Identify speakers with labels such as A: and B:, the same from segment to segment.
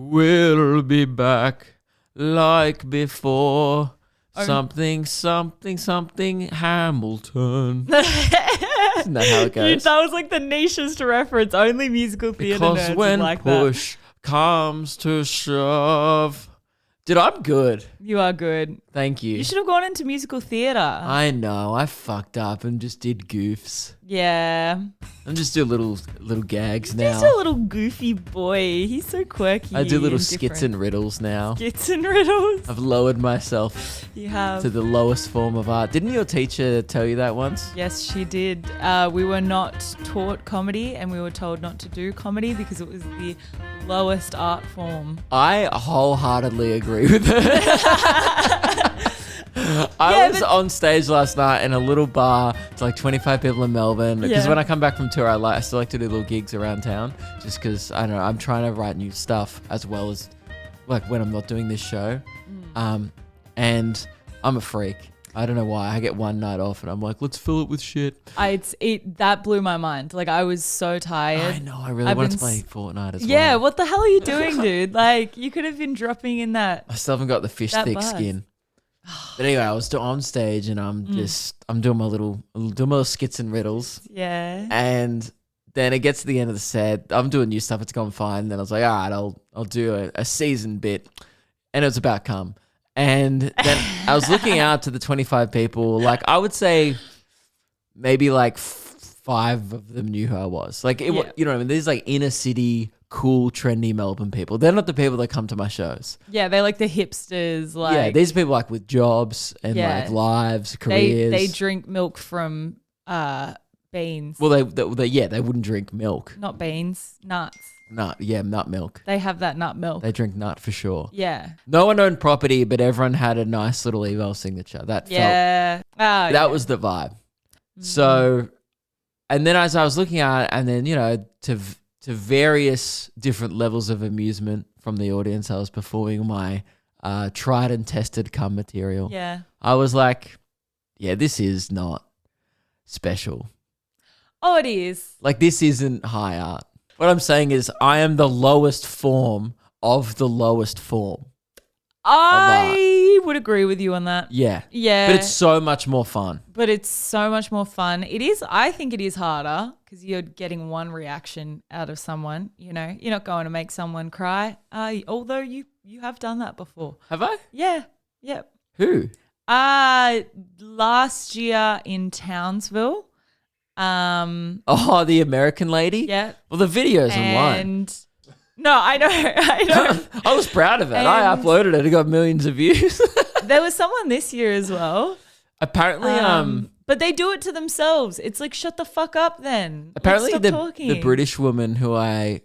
A: we'll be back like before. Something, something, something, Hamilton. Isn't that how it goes?
B: Dude, that was like the nichest reference. Only musical theatre nerds
A: Because when
B: like
A: push comes to shove. Dude, I'm good.
B: You are good.
A: Thank you.
B: You should have gone into musical theatre.
A: I know. I fucked up and just did goofs.
B: Yeah.
A: I'm just doing little gags now.
B: He's a little goofy boy. He's so quirky.
A: I do little
B: and
A: skits
B: different.
A: and riddles now.
B: Skits and riddles.
A: I've lowered myself
B: You have.
A: to the lowest form of art. Didn't your teacher tell you that once?
B: Yes, she did. We were not taught comedy and we were told not to do comedy because it was the lowest art form.
A: I wholeheartedly agree with her. I was on stage last night in a little bar. It's like 25 people in Melbourne. Because
B: Yeah.
A: when I come back from tour, I still like to do little gigs around town. Just because, I don't know, I'm trying to write new stuff as well as like when I'm not doing this show. And I'm a freak. I don't know why. I get one night off and I'm like, let's fill it with shit.
B: That blew my mind. Like I was so tired.
A: I know. I really wanted to play Fortnite as well.
B: Yeah, what the hell are you doing, dude? Like you could have been dropping in that.
A: I still haven't got the fish
B: That
A: thick
B: buzz.
A: skin. But anyway, I was on stage and I'm doing my little skits and riddles.
B: Yeah.
A: And then it gets to the end of the set. I'm doing new stuff. It's gone fine. And then I was like, all right, I'll do a season bit. And it was about cum. And then I was looking out to the 25 people. Like I would say maybe like 5 of them knew who I was. Like, you know what I mean? These like inner city, cool, trendy Melbourne people. They're not the people that come to my shows.
B: Yeah, they're like the hipsters. Like
A: Yeah, these people like with jobs and like lives, careers.
B: They drink milk from beans.
A: Well, they wouldn't drink milk.
B: Not beans, nuts.
A: Nut milk.
B: They have that nut milk.
A: They drink nut for sure.
B: Yeah.
A: No one owned property, but everyone had a nice little email signature. That was the vibe. So, and then as I was looking at it, and then, you know, to various different levels of amusement from the audience, I was performing my tried and tested cum material.
B: Yeah.
A: I was like, yeah, this is not special.
B: Oh, it is.
A: Like, this isn't high art. What I'm saying is I am the lowest form of the lowest form.
B: I would agree with you on that.
A: Yeah.
B: Yeah.
A: But it's so much more fun.
B: It is. I think it is harder because you're getting one reaction out of someone. You know, you're not going to make someone cry. Although you have done that before.
A: Have I?
B: Yeah. Yep.
A: Who?
B: Last year in Townsville.
A: Oh, the American lady?
B: Yeah.
A: Well, the video's online.
B: And no, I know.
A: I was proud of it. I
B: And-
A: uploaded it. It got millions of views.
B: There was someone this year as well.
A: Apparently,
B: But they do it to themselves. It's like, shut the fuck up then.
A: apparently
B: Let's stop talking.
A: the British woman who I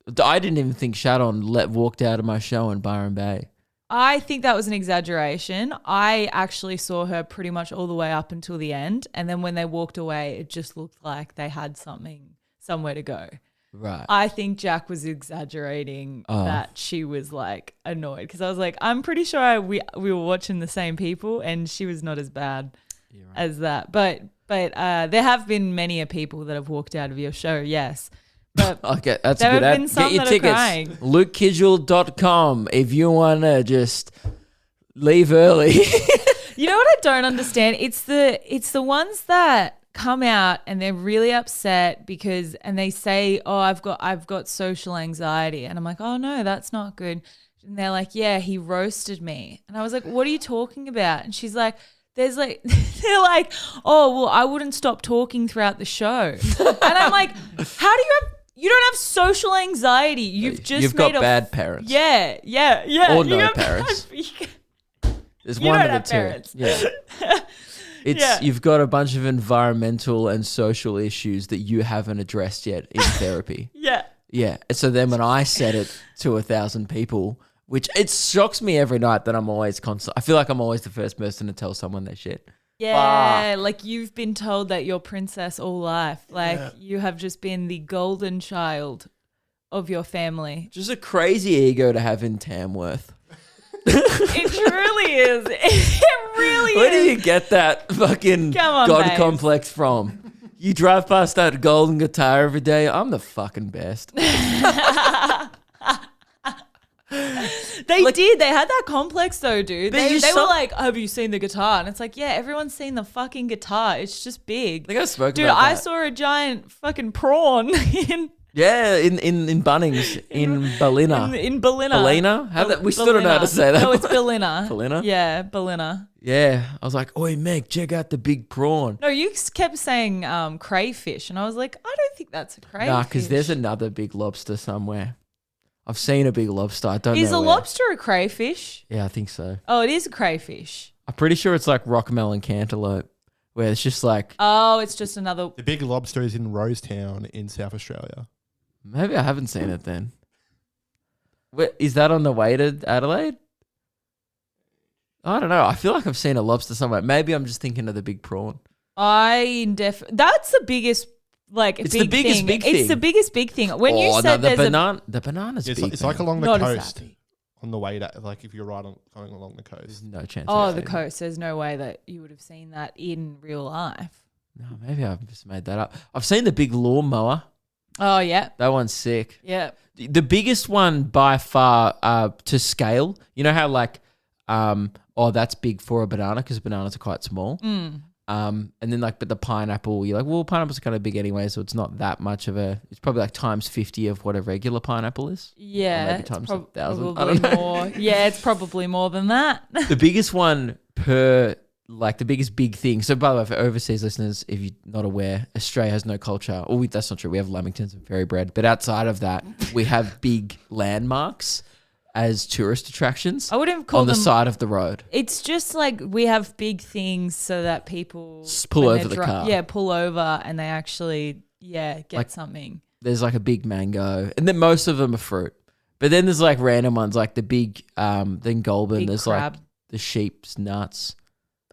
A: didn't even think shat on walked out of my show in Byron Bay.
B: I think that was an exaggeration. I actually saw her pretty much all the way up until the end. And then when they walked away, it just looked like they had somewhere to go.
A: Right.
B: I think Jack was exaggerating that she was like annoyed because I was like, I'm pretty sure we were watching the same people and she was not as bad as that. But there have been many people that have walked out of your show, yes. But
A: Okay, that's
B: there
A: good.
B: have been some
A: Get your
B: that are
A: tickets.
B: crying.
A: LukeKidgel.com if you want to just leave early.
B: You know what I don't understand? It's the ones that come out and they're really upset and they say, "Oh, I've got social anxiety." And I'm like, "Oh no, that's not good." And they're like, "Yeah, he roasted me." And I was like, "What are you talking about?" And she's like, they're like, "Oh, well, I wouldn't stop talking throughout the show." And I'm like, "How do you don't have social anxiety. You've
A: got bad parents.
B: Yeah.
A: Or no parents. There's
B: You
A: one
B: don't
A: of the
B: have
A: two.
B: parents.
A: Yeah. You've got a bunch of environmental and social issues that you haven't addressed yet in therapy.
B: Yeah.
A: Yeah. So then when I said it to 1,000 people, which it shocks me every night that I'm always I feel like I'm always the first person to tell someone their shit.
B: Yeah, like you've been told that you're princess all life. Like you have just been the golden child of your family.
A: Just a crazy ego to have in Tamworth.
B: It truly is. It really
A: Where do
B: is.
A: you get that fucking
B: Come on,
A: God
B: babes.
A: complex from? You drive past that golden guitar every day. I'm the fucking best.
B: They did. They had that complex though, dude.
A: But
B: They
A: you
B: were
A: saw-
B: like, have you seen the guitar? And it's like, yeah, everyone's seen the fucking guitar. It's just big.
A: I think I spoke
B: Dude,
A: about
B: I
A: that.
B: saw a giant fucking prawn in
A: Yeah, in Bunnings in Berliner.
B: in Berliner.
A: Berliner? We still don't know how to say that.
B: No, it's Berliner.
A: Berliner?
B: Yeah, Berliner.
A: Yeah, I was like, "Oi, Meg, check out the big prawn."
B: No, you kept saying crayfish, and I was like, I don't think that's a crayfish.
A: Nah, because there's another big lobster somewhere. I've seen a big lobster. I don't know.
B: Is a
A: where.
B: lobster a crayfish?
A: Yeah, I think so.
B: Oh, it is a crayfish.
A: I'm pretty sure it's like rockmelon cantaloupe, where it's just like
B: Oh, it's just another.
C: The big lobster is in Rosetown in South Australia.
A: maybe I haven't seen it then. Is that on the way to Adelaide? I don't know. I feel like I've seen a lobster somewhere. Maybe I'm just thinking of the big prawn.
B: That's the biggest, like,
A: It's
B: big
A: the biggest
B: thing.
A: big
B: It's
A: thing.
B: the biggest big thing. When you said
A: the
B: there's
A: the banana's big.
C: It's like
A: man.
C: along the
B: Not as
C: coast.
B: that big.
C: On the way to, like, if you're going along the coast.
A: There's no chance.
B: Oh,
A: I've
B: the
A: seen it.
B: coast. There's no way that you would have seen that in real life.
A: No, maybe I've just made that up. I've seen the big lawnmower.
B: Oh, yeah.
A: That one's sick.
B: Yeah.
A: The biggest one by far to scale. You know how like, that's big for a banana because bananas are quite small. And then like, but the pineapple, you're like, well, pineapples are kind of big anyway, so it's not that much of a. It's probably like times 50 of what a regular pineapple is.
B: Yeah.
A: Or maybe
B: it's
A: times 1,000. I
B: Probably
A: don't know.
B: more. Yeah, it's probably more than that.
A: The biggest one per. Like the biggest big thing. So by the way, for overseas listeners, if you're not aware, Australia has no culture. That's not true. We have lamingtons and fairy bread. But outside of that, we have big landmarks as tourist attractions
B: I wouldn't call
A: on the
B: them.
A: side of the road.
B: It's just like we have big things so that people
A: Pull
B: when
A: over
B: they're
A: the car.
B: Yeah, pull over and they actually get
A: Like-
B: something.
A: There's like a big mango. And then most of them are fruit. But then there's like random ones like the big, then Goulburn.
B: Big
A: There's
B: crab.
A: like the sheep's nuts.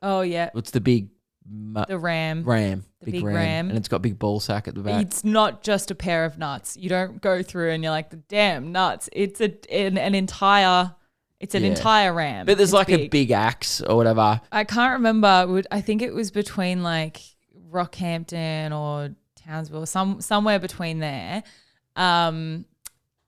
B: Oh yeah,
A: What's the big
B: the ram.
A: ram?
B: The big ram.
A: And it's got big ball sack at the back.
B: It's not just a pair of nuts. You don't go through and you're like the damn nuts. It's an entire. It's an
A: Yeah.
B: entire ram.
A: But there's
B: It's
A: like a big axe or whatever.
B: I can't remember. I think it was between like Rockhampton or Townsville, somewhere between there.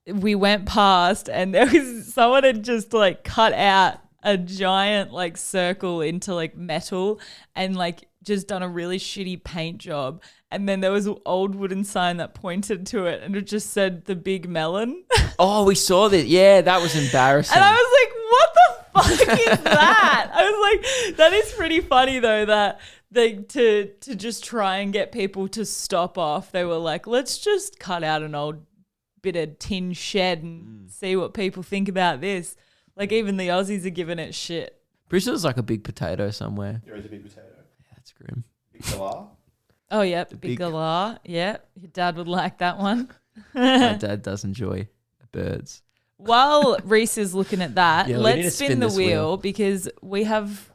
B: We went past and there was someone had just like cut out a giant like circle into like metal and like just done a really shitty paint job. And then there was an old wooden sign that pointed to it and it just said the big melon.
A: Oh, we saw that. Yeah, that was embarrassing.
B: And I was like, what the fuck is that? I was like, that is pretty funny though that they to just try and get people to stop off. They were like, let's just cut out an old bit of tin shed and see what people think about this. Like even the Aussies are giving it shit.
A: Pretty sure there's like a big potato somewhere.
C: There is a big potato.
A: Yeah, that's grim.
C: Big galah.
B: Oh, yeah, big
A: big-
B: galah. Yeah, your dad would like that one.
A: My dad does enjoy birds.
B: While Reese is looking at that,
A: Yeah, we need to
B: let's
A: spin
B: spin the
A: this
B: wheel
A: wheel.
B: because we have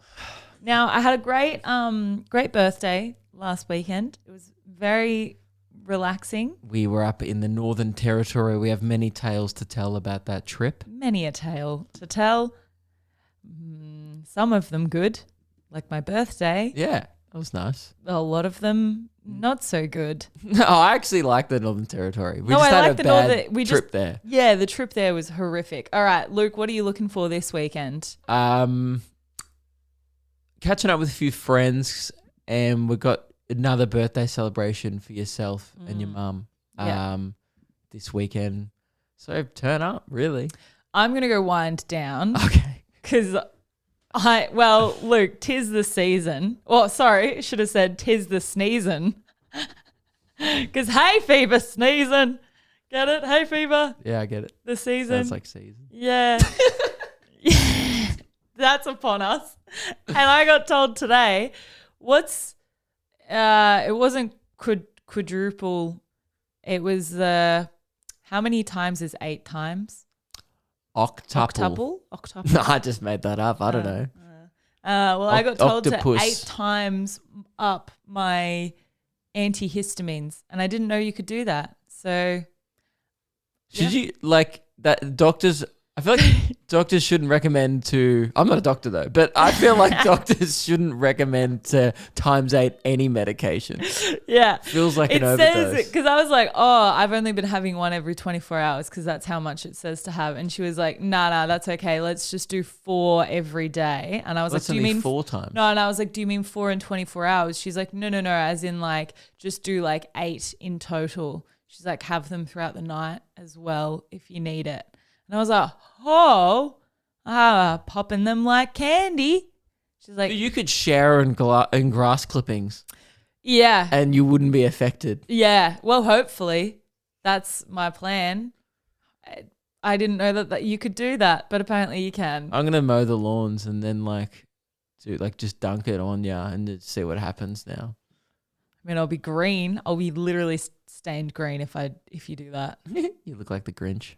B: now. I had a great birthday last weekend. It was very relaxing.
A: We were up in the Northern Territory. We have many tales to tell about that trip.
B: Many a tale to tell. Some of them good, like my birthday.
A: Yeah, that was nice.
B: A lot of them not so good.
A: No, I actually like the Northern Territory. We
B: No,
A: just
B: I
A: had
B: like
A: a
B: the
A: bad
B: Northern- we
A: trip
B: just-
A: there.
B: Yeah, the trip there was horrific. All right, Luke, what are you looking for this weekend?
A: Catching up with a few friends, and we've got another birthday celebration for yourself and your mum
B: Yeah.
A: this weekend. So turn up, really.
B: I'm going to go wind down
A: Okay.
B: because Luke, 'tis the season. Oh, sorry, should have said 'tis the sneezing. Because hay fever sneezing. Get it? Hay fever,
A: Yeah, I get it.
B: the season.
A: Sounds like season.
B: Yeah. That's upon us. And I got told today, it wasn't quadruple. It was how many times is 8 times?
A: Octuple.
B: Octuple.
A: No, I just made that up. I don't know.
B: Well, I got told
A: Octopus.
B: to 8 times up my antihistamines, and I didn't know you could do that. So
A: Should you like that? Doctors I feel like doctors shouldn't recommend to. I'm not a doctor though, but I feel like doctors shouldn't recommend to ×8 any medication.
B: Yeah.
A: Feels like
B: It
A: an
B: says,
A: overdose.
B: because I was like, oh, I've only been having one every 24 hours because that's how much it says to have. And she was like, nah, that's okay. Let's just do 4 every day. And I was
A: That's
B: like, do you
A: only
B: mean
A: 4 times?
B: No, and I was like, do you mean 4 in 24 hours? She's like, no, as in like just do like 8 in total. She's like, have them throughout the night as well if you need it. And I was like, popping them like candy. She's like,
A: You could shower in grass clippings
B: yeah.
A: and you wouldn't be affected.
B: Yeah. Well, hopefully that's my plan. I didn't know that you could do that, but apparently you can.
A: I'm gonna mow the lawns and then just dunk it on ya and just see what happens now.
B: I mean, I'll be green. I'll be literally stained green if you do that.
A: You look like the Grinch.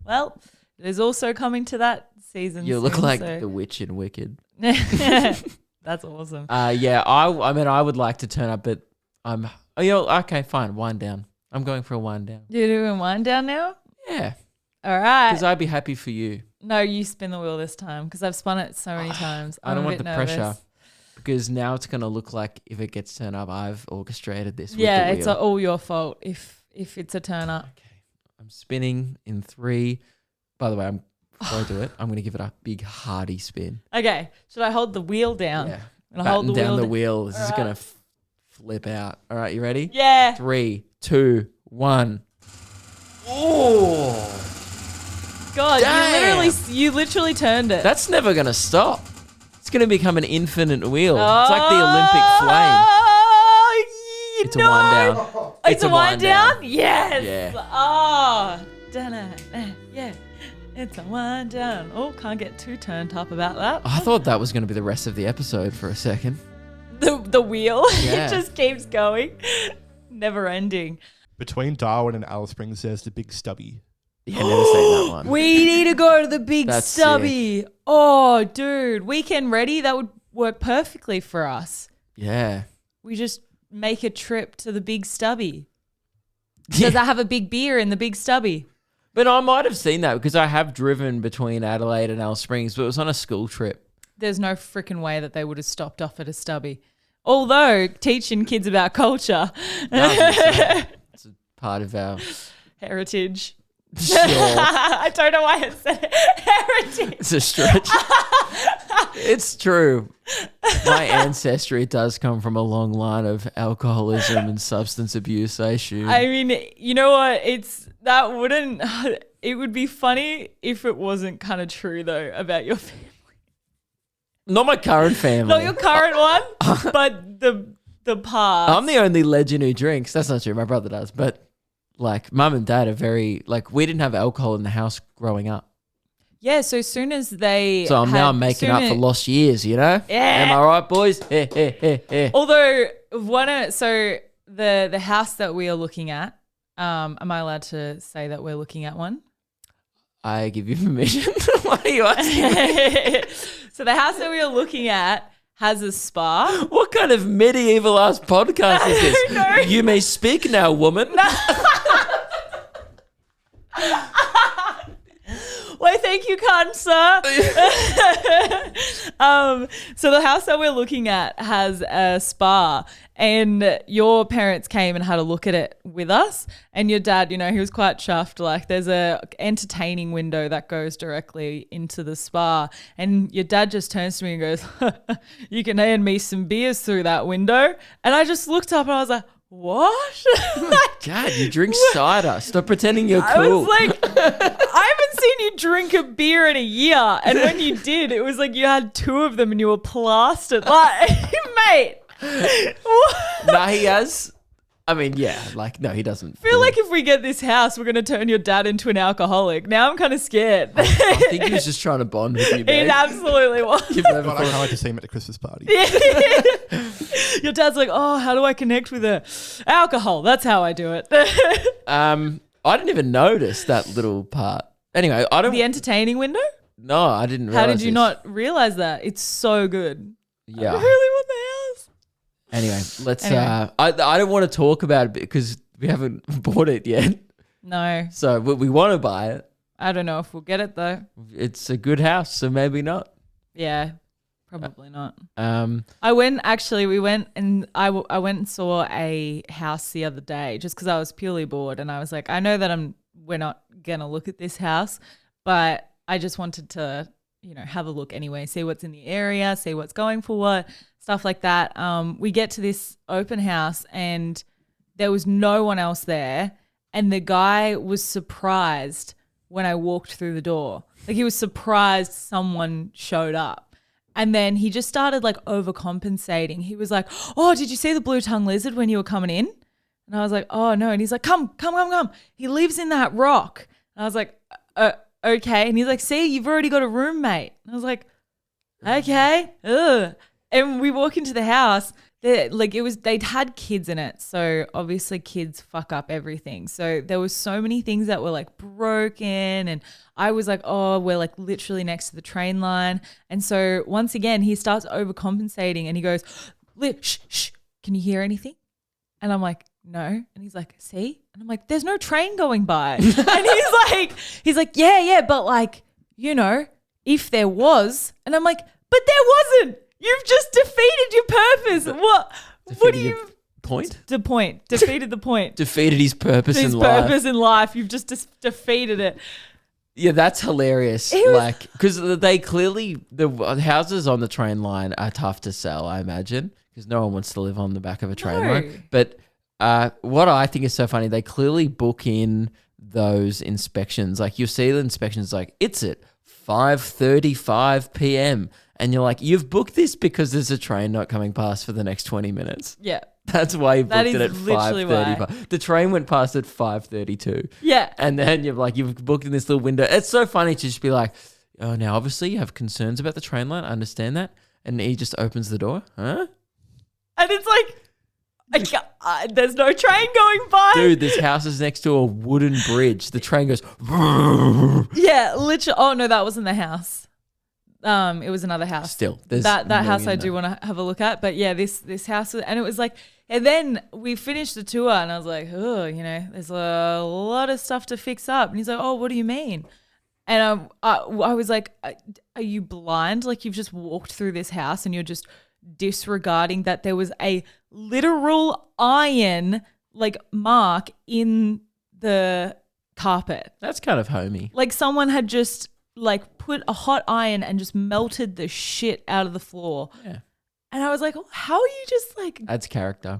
B: Well, there's also coming to that season.
A: You look
B: soon,
A: like
B: so-
A: the witch in Wicked.
B: That's awesome.
A: Yeah, I mean, I would like to turn up, but okay, fine, wind down. I'm going for a wind down.
B: You're doing wind down now?
A: Yeah,
B: All right.
A: because I'd be happy for you.
B: No, you spin the wheel this time because I've spun it so many times.
A: I don't
B: I'm a
A: want
B: bit
A: the
B: nervous.
A: pressure because now it's going to look like if it gets turned up, I've orchestrated this.
B: Yeah,
A: with the
B: it's
A: wheel.
B: all your fault if it's a turn up.
A: Okay, I'm spinning in 3. By the way, before I do it, I'm going to give it a big hearty spin.
B: Okay, should I hold the wheel down?
A: Yeah,
B: And I'll hold
A: batten
B: the
A: down
B: wheel
A: the wheel. This is
B: Alright.
A: going to flip out. All right, you ready?
B: Yeah.
A: 3, 2, 1. Oh.
B: God,
A: Damn.
B: you literally turned it.
A: That's never going to stop. It's going to become an infinite wheel. It's like the Olympic flame.
B: Oh,
A: It's a wind down.
B: It's a wind down? Yes.
A: Yeah.
B: Oh, yeah. It's a wind down. Oh, can't get too turned up about that.
A: I thought that was going to be the rest of the episode for a second.
B: The wheel.
A: Yeah.
B: It just keeps going. Never ending.
C: Between Darwin and Alice Springs, there's the Big Stubby.
A: Yeah, never seen that one.
B: We need to go to the Big
A: That's
B: Stubby. Oh, dude. Weekend ready? That would work perfectly for us.
A: Yeah.
B: We just make a trip to the Big Stubby. Does that have a big beer in the Big Stubby?
A: But I might have seen that because I have driven between Adelaide and Alice Springs, but it was on a school trip.
B: There's no freaking way that they would have stopped off at a Stubby. Although teaching kids about culture,
A: It's a part of our
B: heritage.
A: sure.
B: I don't know why I said heritage.
A: It's a stretch. It's true. My ancestry does come from a long line of alcoholism and substance abuse, I assume.
B: I mean, you know what? It would be funny if it wasn't kind of true though about your family.
A: Not my current family.
B: Not your current one, but the past.
A: I'm the only legend who drinks. That's not true. My brother does. But like mum and dad are very, like we didn't have alcohol in the house growing up.
B: Yeah, so soon as they
A: So I'm now making up for lost years, you know?
B: Yeah.
A: Am I right, boys?
B: Although the house that we are looking at, am I allowed to say that we're looking at one?
A: I give you permission. Why are you asking?
B: So the house that we are looking at has a spa.
A: What kind of medieval ass podcast is this?
B: don't know.
A: You may speak now, woman.
B: Why, thank you, kind sir. So the house that we're looking at has a spa, and your parents came and had a look at it with us. And your dad, you know, he was quite chuffed. Like, there's a entertaining window that goes directly into the spa, and your dad just turns to me and goes, "You can hand me some beers through that window." And I just looked up and I was like, "What?"
A: God, you drink cider. Stop pretending you're
B: I
A: cool.
B: was like, I haven't seen you drink a beer in a year. And when you did, it was like you had 2 of them and you were plastered. Like, mate.
A: Nah, he has. I mean, yeah, like, no, he doesn't.
B: I feel like if we get this house, we're going to turn your dad into an alcoholic. Now I'm kind of scared.
A: I think he was just trying to bond with you,
B: He
A: babe.
B: absolutely was.
A: You've never
C: God, I
A: thought-
C: can't wait to see him at the Christmas party.
B: Your dad's like, "Oh, how do I connect with her? Alcohol. That's how I do it."
A: I didn't even notice that little part. Anyway, I don't.
B: The entertaining window?
A: No, I didn't.
B: How did
A: realize
B: you
A: this.
B: not realize that? It's so good. I
A: Yeah.
B: really want the house.
A: Anyway, let's.
B: Anyway.
A: I don't want to talk about it because we haven't bought it yet.
B: No.
A: So we want to buy it.
B: I don't know if we'll get it though.
A: It's a good house, so maybe not.
B: Yeah, probably not.
A: I
B: went and saw a house the other day just because I was purely bored, and I was like, I know that we're not gonna look at this house, but I just wanted to, have a look anyway, see what's in the area, see what's going for what, stuff like that. We get to this open house and there was no one else there, and the guy was surprised when I walked through the door. Like, he was surprised someone showed up. And then he just started like overcompensating. He was like, oh, did you see the blue tongue lizard when you were coming in? And I was like, oh no. And he's like, come. He lives in that rock. And I was like, okay. And he's like, see, you've already got a roommate. And I was like, okay. Ugh. And we walk into the house. They'd had kids in it, so obviously kids fuck up everything. So there was so many things that were like broken, and I was like, oh, we're like literally next to the train line. And so once again, he starts overcompensating and he goes, shh, can you hear anything? And I'm like, no. And he's like, see? And I'm like, there's no train going by. And he's like, yeah, but like, if there was. And I'm like, but there wasn't. You've just defeated your purpose. What do you
A: point?
B: Defeated the point.
A: Defeated his purpose in life.
B: His purpose in life. You've just defeated it.
A: Yeah, that's hilarious. Because they clearly, the houses on the train line are tough to sell, I imagine, because no one wants to live on the back of a train line. But what I think is so funny, they clearly book in those inspections. Like, you see the inspections like, it's at 5:35 p.m. And you're like, you've booked this because there's a train not coming past for the next 20 minutes.
B: Yeah.
A: That's why you booked it at
B: literally
A: 5:35. The train went past at 5:32.
B: Yeah.
A: And then you've booked in this little window. It's so funny to just be like, oh, now obviously you have concerns about the train line. I understand that. And he just opens the door. Huh?
B: And it's like, there's no train going by.
A: Dude, this house is next to a wooden bridge. The train goes.
B: Yeah, literally. Oh, no, that wasn't the house. It was another house.
A: Still,
B: that house I do want to have a look at. But yeah, this house, and it was like, and then we finished the tour, and I was like, oh, there's a lot of stuff to fix up. And he's like, oh, what do you mean? And I was like, are you blind? Like, you've just walked through this house and you're just disregarding that there was a literal iron like mark in the carpet.
A: That's kind of homey.
B: Like, someone had just like put a hot iron and just melted the shit out of the floor.
A: Yeah.
B: And I was like, oh, how are you just like...
A: Adds character.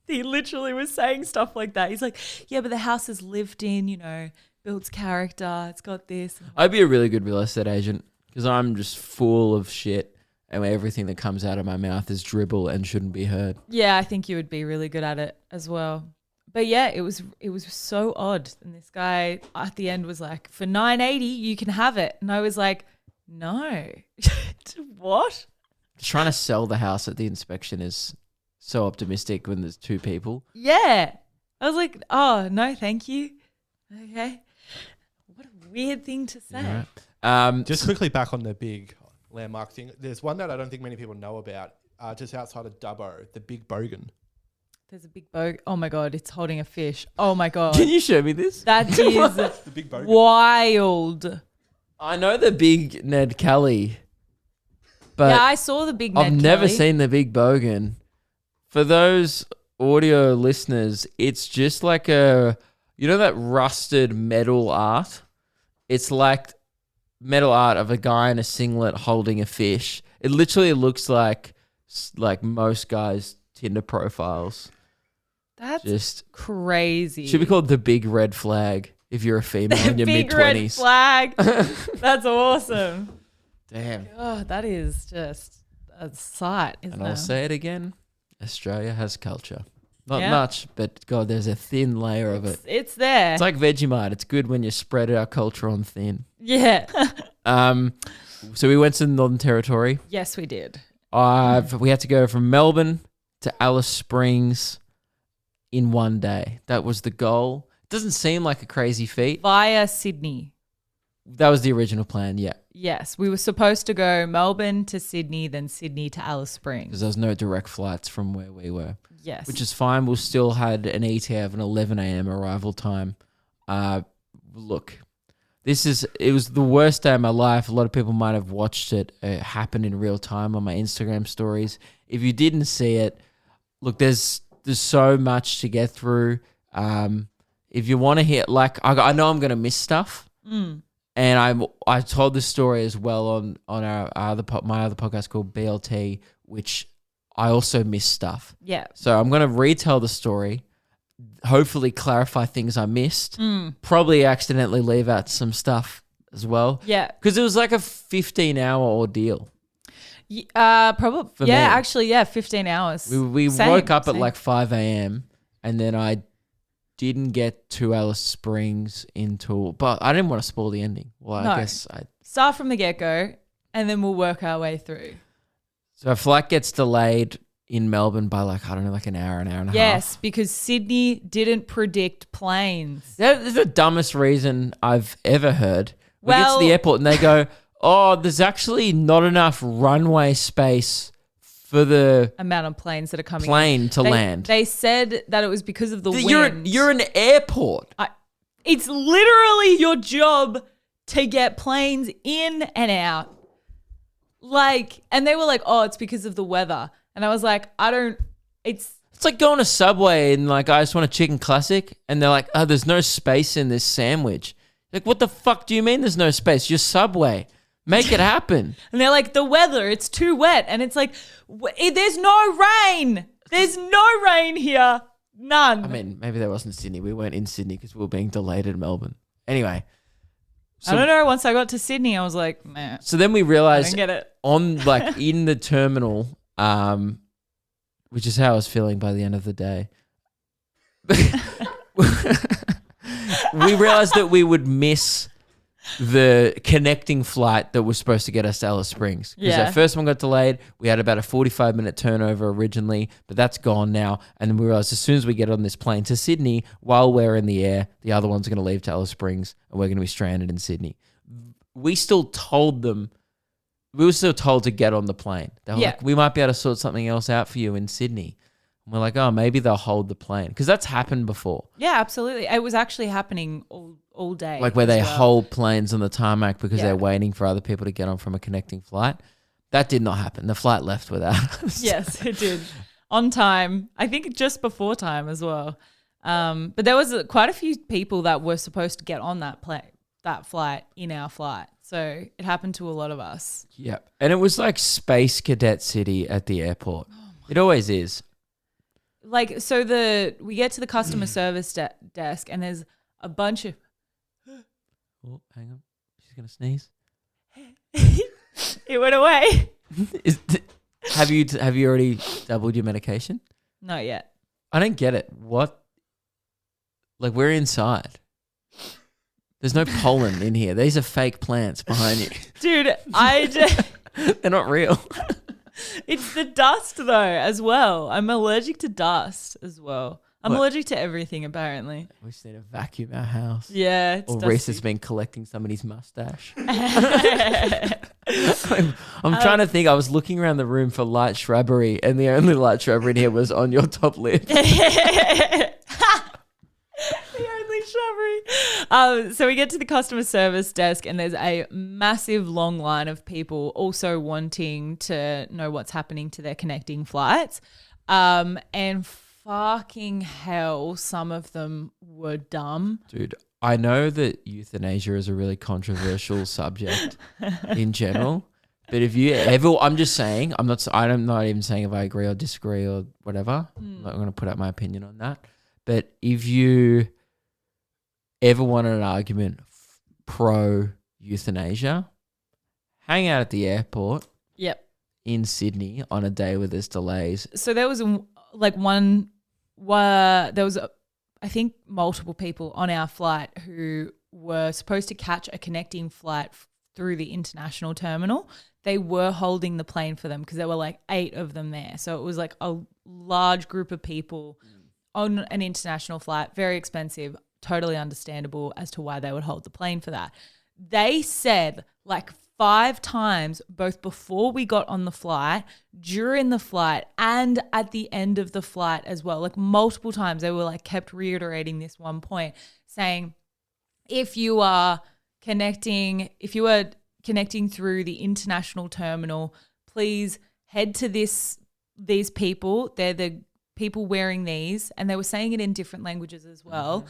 B: He literally was saying stuff like that. He's like, yeah, but the house is lived in, builds character. It's got this.
A: I'd be a really good real estate agent because I'm just full of shit and everything that comes out of my mouth is dribble and shouldn't be heard.
B: Yeah, I think you would be really good at it as well. But yeah, it was so odd. And this guy at the end was like, for $980, you can have it. And I was like, no. What?
A: Trying to sell the house at the inspection is so optimistic when there's two people.
B: Yeah. I was like, oh, no, thank you. Okay. What a weird thing to say.
A: Right.
C: Just quickly back on the big landmark thing. There's one that I don't think many people know about, just outside of Dubbo, the Big Bogan.
B: There's a big boat. Oh my God, it's holding a fish. Oh my God.
A: Can you show me this?
B: That is
C: The Big Bogan.
B: wild.
A: I know the big Ned Kelly, but
B: Yeah, I saw the big Ned
A: I've never
B: Kelly.
A: seen the big bogan. For those audio listeners, it's just like that rusted metal art? It's like metal art of a guy in a singlet holding a fish. It literally looks like most guys' Tinder profiles.
B: That's
A: Just
B: crazy.
A: should be called the big red flag if you're a female in your
B: big
A: mid-20s.
B: red flag. That's awesome.
A: Damn.
B: Oh, that is just a sight, isn't
A: And
B: it?
A: I'll say it again. Australia has culture. Not
B: Yeah.
A: much, but God, there's a thin layer of it.
B: It's there.
A: It's like Vegemite. It's good when you spread our culture on thin.
B: Yeah.
A: So we went to the Northern Territory.
B: Yes, we did.
A: We had to go from Melbourne to Alice Springs in one day. That was the goal. It doesn't seem like a crazy feat.
B: Via Sydney.
A: That was the original plan, yeah.
B: Yes, we were supposed to go Melbourne to Sydney, then Sydney to Alice Springs.
A: Because there was no direct flights from where we were.
B: Yes.
A: Which is fine. We still had an ETA of an 11 a.m. arrival time. Look, It was the worst day of my life. A lot of people might have watched it happen in real time on my Instagram stories. If you didn't see it, look, there's so much to get through. If you want to hear, like, I know I'm going to miss stuff. And I told this story as well on my other podcast called BLT, which I also miss stuff.
B: Yeah.
A: So I'm going to retell the story, hopefully clarify things I missed, probably accidentally leave out some stuff as well.
B: Yeah.
A: Because it was like a 15-hour ordeal.
B: Probably.
A: me.
B: Actually, 15 hours.
A: We woke up at like 5 a.m. and then I didn't get to Alice Springs but I didn't want to spoil the ending. Well,
B: No.
A: I guess
B: Start from the get-go and then we'll work our way through.
A: So our flight gets delayed in Melbourne by like an hour and a half.
B: Yes, because Sydney didn't predict planes.
A: That is the dumbest reason I've ever heard. We get to
B: Well-
A: the airport and they go, oh, there's actually not enough runway space for the
B: Amount of planes that are coming
A: plane to land.
B: They said that it was because of the wind.
A: You're an airport.
B: It's literally your job to get planes in and out. Like, and they were like, oh, it's because of the weather. And I was like, it's
A: like going to Subway and like, I just want a chicken classic. And they're like, oh, there's no space in this sandwich. Like, what the fuck do you mean there's no space? You're Subway. Make it happen.
B: And they're like, the weather, it's too wet. And it's like, there's no rain. There's no rain here. None.
A: I mean, maybe that wasn't Sydney. We weren't in Sydney because we were being delayed in Melbourne. Anyway.
B: I don't know. Once I got to Sydney, I was like, man.
A: So then we
B: I
A: realized
B: don't get it.
A: on like in the terminal, which is how I was feeling by the end of the day. We realized that we would miss the connecting flight that was supposed to get us to Alice Springs. Because
B: Yeah.
A: our first one got delayed. We had about a 45-minute turnover originally, but that's gone now. And then we realized as soon as we get on this plane to Sydney, while we're in the air, the other one's going to leave to Alice Springs and we're going to be stranded in Sydney. We were still told to get on the plane. They were
B: Yeah.
A: like, we might be able to sort something else out for you in Sydney. And we're like, oh, maybe they'll hold the plane. Because that's happened before.
B: Yeah, absolutely. It was actually happening all day.
A: Like where they
B: as well.
A: hold planes on the tarmac because
B: Yeah.
A: they're waiting for other people to get on from a connecting flight. That did not happen. The flight left without us.
B: Yes, it did. On time. I think just before time as well. But there was quite a few people that were supposed to get on that flight in our flight. So it happened to a lot of us.
A: Yeah. And it was like Space Cadet City at the airport. It always is.
B: Like, so we get to the customer service desk and there's a bunch of...
A: Oh, hang on. She's going to sneeze.
B: It went away.
A: Have you already doubled your medication?
B: Not yet.
A: I don't get it. What? Like, we're inside. There's no pollen in here. These are fake plants behind you.
B: Dude,
A: They're not real.
B: it's the dust though as well. I'm allergic to dust as well. I'm
A: What?
B: allergic to everything apparently.
A: We just need to vacuum our house.
B: Yeah, it's
A: Or Reese has
B: dusty.
A: been collecting somebody's mustache. I'm trying to think. I was looking around the room for light shrubbery, and the only light shrubbery in here was on your top lip.
B: The only shrubbery. So we get to the customer service desk and there's a massive long line of people also wanting to know what's happening to their connecting flights. And fucking hell, some of them were dumb.
A: Dude, I know that euthanasia is a really controversial subject in general, but if you ever, I'm just saying, I'm not even saying if I agree or disagree or whatever. I'm not going to put out my opinion on that. But if you ever wanted an argument pro euthanasia, hang out at the airport
B: Yep.
A: in Sydney on a day where there's delays.
B: So there was I think multiple people on our flight who were supposed to catch a connecting flight through the international terminal. They were holding the plane for them because there were like 8 of them there. So it was like a large group of people on an international flight, very expensive, totally understandable as to why they would hold the plane for that. They said like 5 times, both before we got on the flight, during the flight, and at the end of the flight as well. Like multiple times, they were like kept reiterating this one point, saying, if you are if you are connecting through the international terminal, please head to these people. They're the people wearing these, and they were saying it in different languages as well.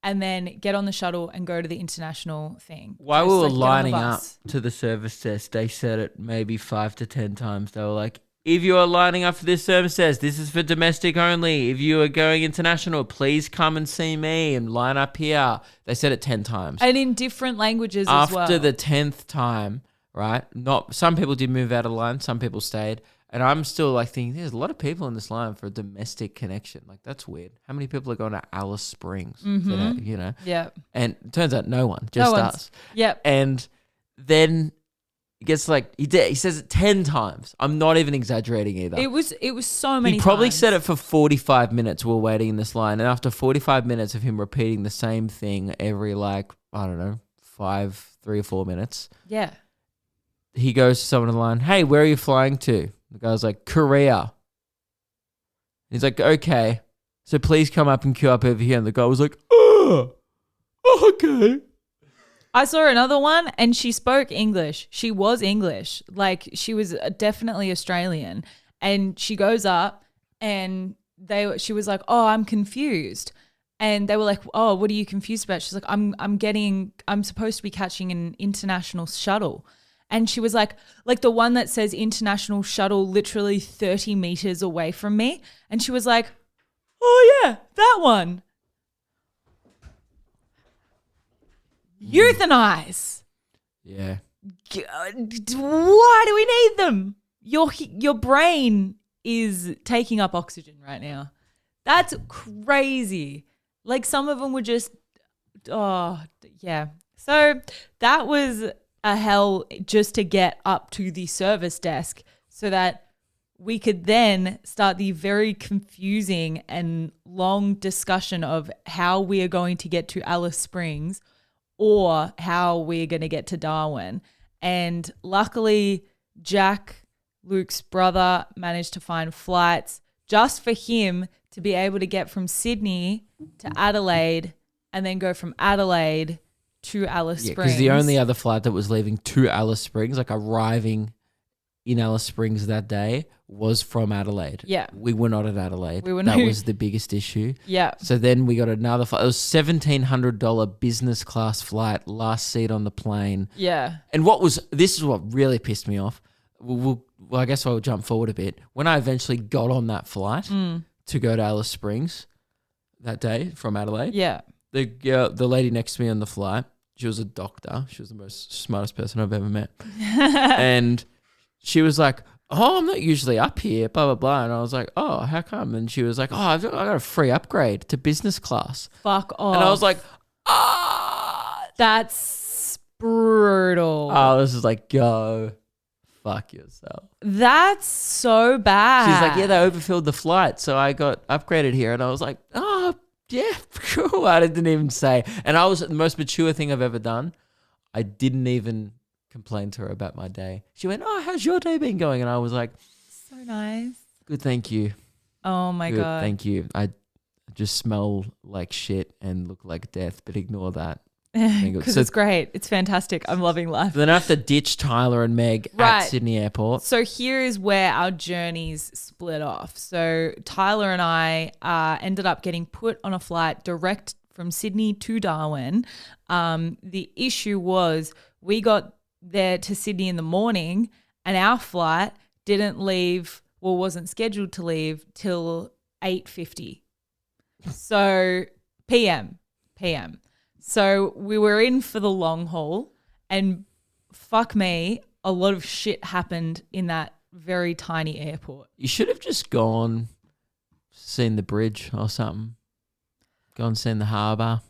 B: And then get on the shuttle and go to the international thing.
A: While
B: Just,
A: we were
B: get on the
A: lining up
B: bus.
A: to the service desk, they said it maybe 5 to 10 times. They were like, if you are lining up for this service desk, this is for domestic only. If you are going international, please come and see me and line up here. They said it 10 times.
B: And in different languages as well.
A: After the 10th time, right? Some people did move out of line, some people stayed. And I'm still like thinking, there's a lot of people in this line for a domestic connection. Like, that's weird. How many people are going to Alice Springs today, you know?
B: Yeah.
A: And it turns out no one, just us.
B: Yep.
A: And then it gets like, he says it 10 times. I'm not even exaggerating either.
B: It was so many
A: He probably
B: times.
A: said it for 45 minutes we were waiting in this line. And after 45 minutes of him repeating the same thing every, like, I don't know, 3 or 4 minutes,
B: Yeah.
A: he goes to someone in the line, hey, where are you flying to? The guy's like, Korea. He's like, okay, so please come up and queue up over here. And the guy was like, oh, okay.
B: I saw another one and she spoke English. She was English. Like, she was definitely Australian. And she goes up and she was like, oh, I'm confused. And they were like, oh, what are you confused about? She's like, I'm supposed to be catching an international shuttle. And she was like the one that says international shuttle literally 30 meters away from me. And she was like, oh yeah, that one. Euthanize.
A: Yeah.
B: Why do we need them? Your brain is taking up oxygen right now. That's crazy. Like, some of them were just, oh, yeah. So that was a hell just to get up to the service desk so that we could then start the very confusing and long discussion of how we are going to get to Alice Springs or how we're going to get to Darwin. And luckily, Jack, Luke's brother, managed to find flights just for him to be able to get from Sydney to Adelaide and then go from Adelaide to Alice Springs.
A: Because the only other flight that was leaving to Alice Springs, like arriving in Alice Springs that day, was from Adelaide.
B: Yeah.
A: We were not at Adelaide.
B: We were
A: that
B: not.
A: was the biggest issue.
B: Yeah.
A: So then we got another flight. It was $1,700 business class flight, last seat on the plane.
B: Yeah.
A: And this is what really pissed me off. Well, I guess I'll jump forward a bit. When I eventually got on that flight to go to Alice Springs that day from Adelaide,
B: Yeah.
A: the lady next to me on the flight, she was a doctor. She was the most smartest person I've ever met. And she was like, oh, I'm not usually up here, blah, blah, blah. And I was like, oh, how come? And she was like, oh, I got a free upgrade to business class.
B: Fuck off.
A: And I was like, ah.
B: That's brutal.
A: I was just like, go fuck yourself.
B: That's so bad.
A: She's like, yeah, they overfilled the flight, so I got upgraded here. And I was like, oh, yeah, cool. I didn't even say. And I was the most mature thing I've ever done. I didn't even complain to her about my day. She went, oh, how's your day been going? And I was like,
B: So nice.
A: good, thank you.
B: Oh my
A: Good,
B: God.
A: thank you. I just smell like shit and look like death, but ignore that.
B: Because
A: So-
B: it's great. It's fantastic. I'm loving life.
A: Then I have to ditch Tyler and Meg
B: Right.
A: at Sydney Airport.
B: So here is where our journeys split off. So Tyler and I ended up getting put on a flight direct from Sydney to Darwin. The issue was we got there to Sydney in the morning and our flight didn't leave, well, wasn't scheduled to leave till 8:50. So PM. So we were in for the long haul, and fuck me, a lot of shit happened in that very tiny airport.
A: You should have just gone, seen the bridge or something. Gone, seen the harbour.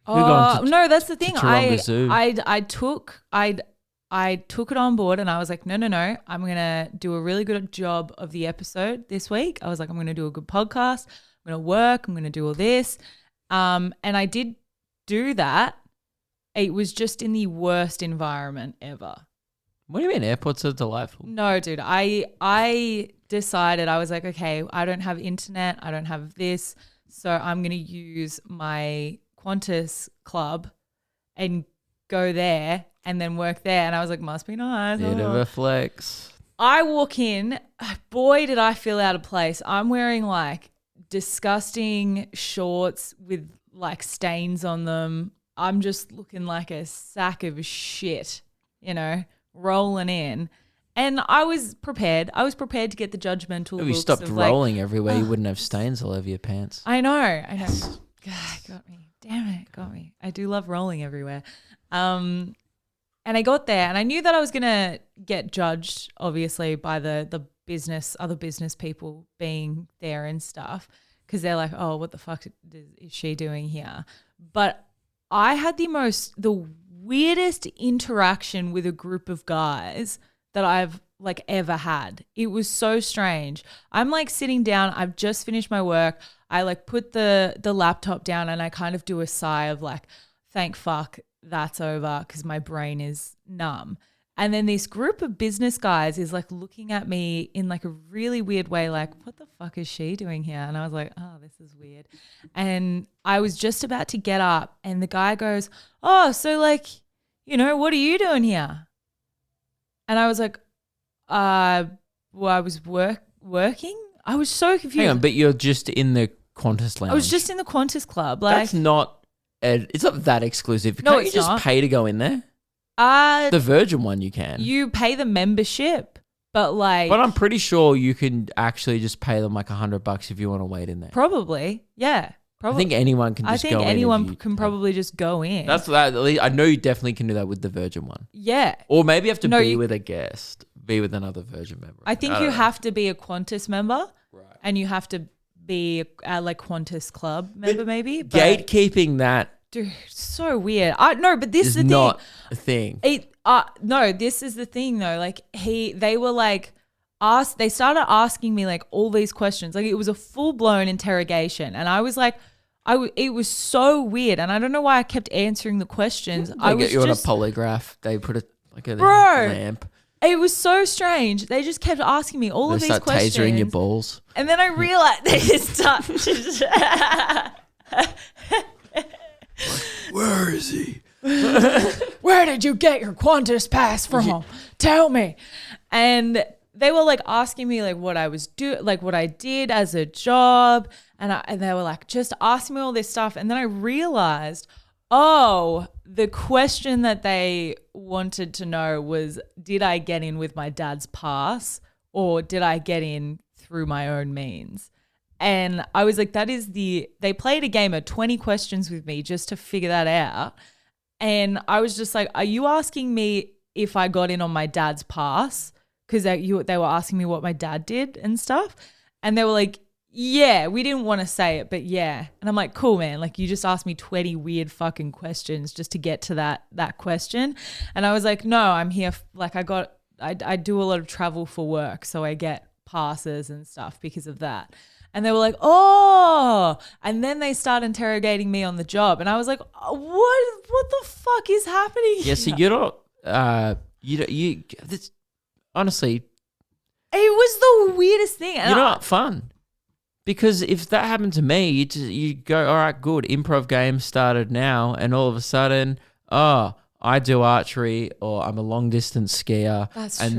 B: No, that's the thing.
A: Taronga Zoo.
B: I took it on board and I was like, no, I'm going to do a really good job of the episode this week. I was like, I'm going to do a good podcast. I'm going to work. I'm going to do all this. And I did do that. It was just in the worst environment ever.
A: What do you mean? Airports are delightful.
B: No, dude. I decided, I was like, okay, I don't have internet. I don't have this. So I'm going to use my Qantas club and go there and then work there. And I was like, must be nice.
A: Bit of a flex.
B: I walk in, boy, did I feel out of place. I'm wearing like disgusting shorts with like stains on them. I'm just looking like a sack of shit, rolling in. And I was prepared. I was prepared to get the judgmental
A: If you
B: looks
A: stopped
B: of
A: rolling everywhere, you wouldn't have stains all over your pants.
B: I know. God, got me. Damn it, got me. I do love rolling everywhere. And I got there and I knew that I was going to get judged, obviously, by the other business people being there and stuff, because they're like, oh, what the fuck is she doing here? But I had the weirdest interaction with a group of guys that I've like ever had. It was so strange. I'm like sitting down. I've just finished my work. I like put the laptop down and I kind of do a sigh of like, thank fuck that's over, because my brain is numb. And then this group of business guys is like looking at me in like a really weird way, like, what the fuck is she doing here? And I was like, oh, this is weird. And I was just about to get up and the guy goes, oh, so like, what are you doing here? And I was like, well, I was working. I was so confused.
A: Hang on, but you're just in the Qantas lounge.
B: I was just in the Qantas club. Like,
A: That's not. It's not that exclusive.
B: No,
A: Can't you
B: it's
A: just
B: not.
A: pay to go in there? The Virgin one you can.
B: You pay the membership, but like.
A: But I'm pretty sure you can actually just pay them like $100 if you want to wait in there.
B: Probably, yeah.
A: I think anyone can just go in.
B: I think anyone
A: if you
B: can probably just go in.
A: That's that. I know you definitely can do that with the Virgin one.
B: Yeah.
A: Or maybe you have to
B: No,
A: be
B: you-
A: with a guest, be with another Virgin member.
B: I think
A: don't
B: you
A: know.
B: have to be a Qantas member,
A: Right.
B: and you have to be a like Qantas club member, maybe. But,
A: Gatekeeping that
B: dude, so weird. But this
A: is
B: is the
A: not
B: thing.
A: a thing.
B: No, this is the thing though. Like they were like they started asking me like all these questions. Like it was a full blown interrogation, and I was like, it was so weird, and I don't know why I kept answering the questions.
A: They get you on a polygraph. They put a
B: Bro.
A: lamp.
B: It was so strange. They just kept asking me all
A: They
B: of these
A: start
B: questions.
A: tasering your balls.
B: And then I realized they just start.
A: Where is he?
B: Where did you get your Qantas pass from? Tell me. And they were like asking me like what I was like what I did as a job, and they were like just asking me all this stuff, and then I realized, oh, the question that they wanted to know was, did I get in with my dad's pass or did I get in through my own means? And I was like, they played a game of 20 questions with me just to figure that out. And I was just like, are you asking me if I got in on my dad's pass? Because they were asking me what my dad did and stuff. And they were like, yeah, we didn't want to say it, but yeah. And I'm like, cool, man. Like, you just asked me 20 weird fucking questions just to get to that question. And I was like, no, I'm here. Like, I do a lot of travel for work, so I get passes and stuff because of that. And they were like, oh. And then they start interrogating me on the job. And I was like, what the fuck is happening here?
A: Yeah, so you're not, honestly,
B: it was the weirdest thing. And
A: you're not fun. Because if that happened to me, you go, all right, good, improv game started now, and all of a sudden, I do archery, or I'm a long distance skier.
B: That's
A: and
B: true,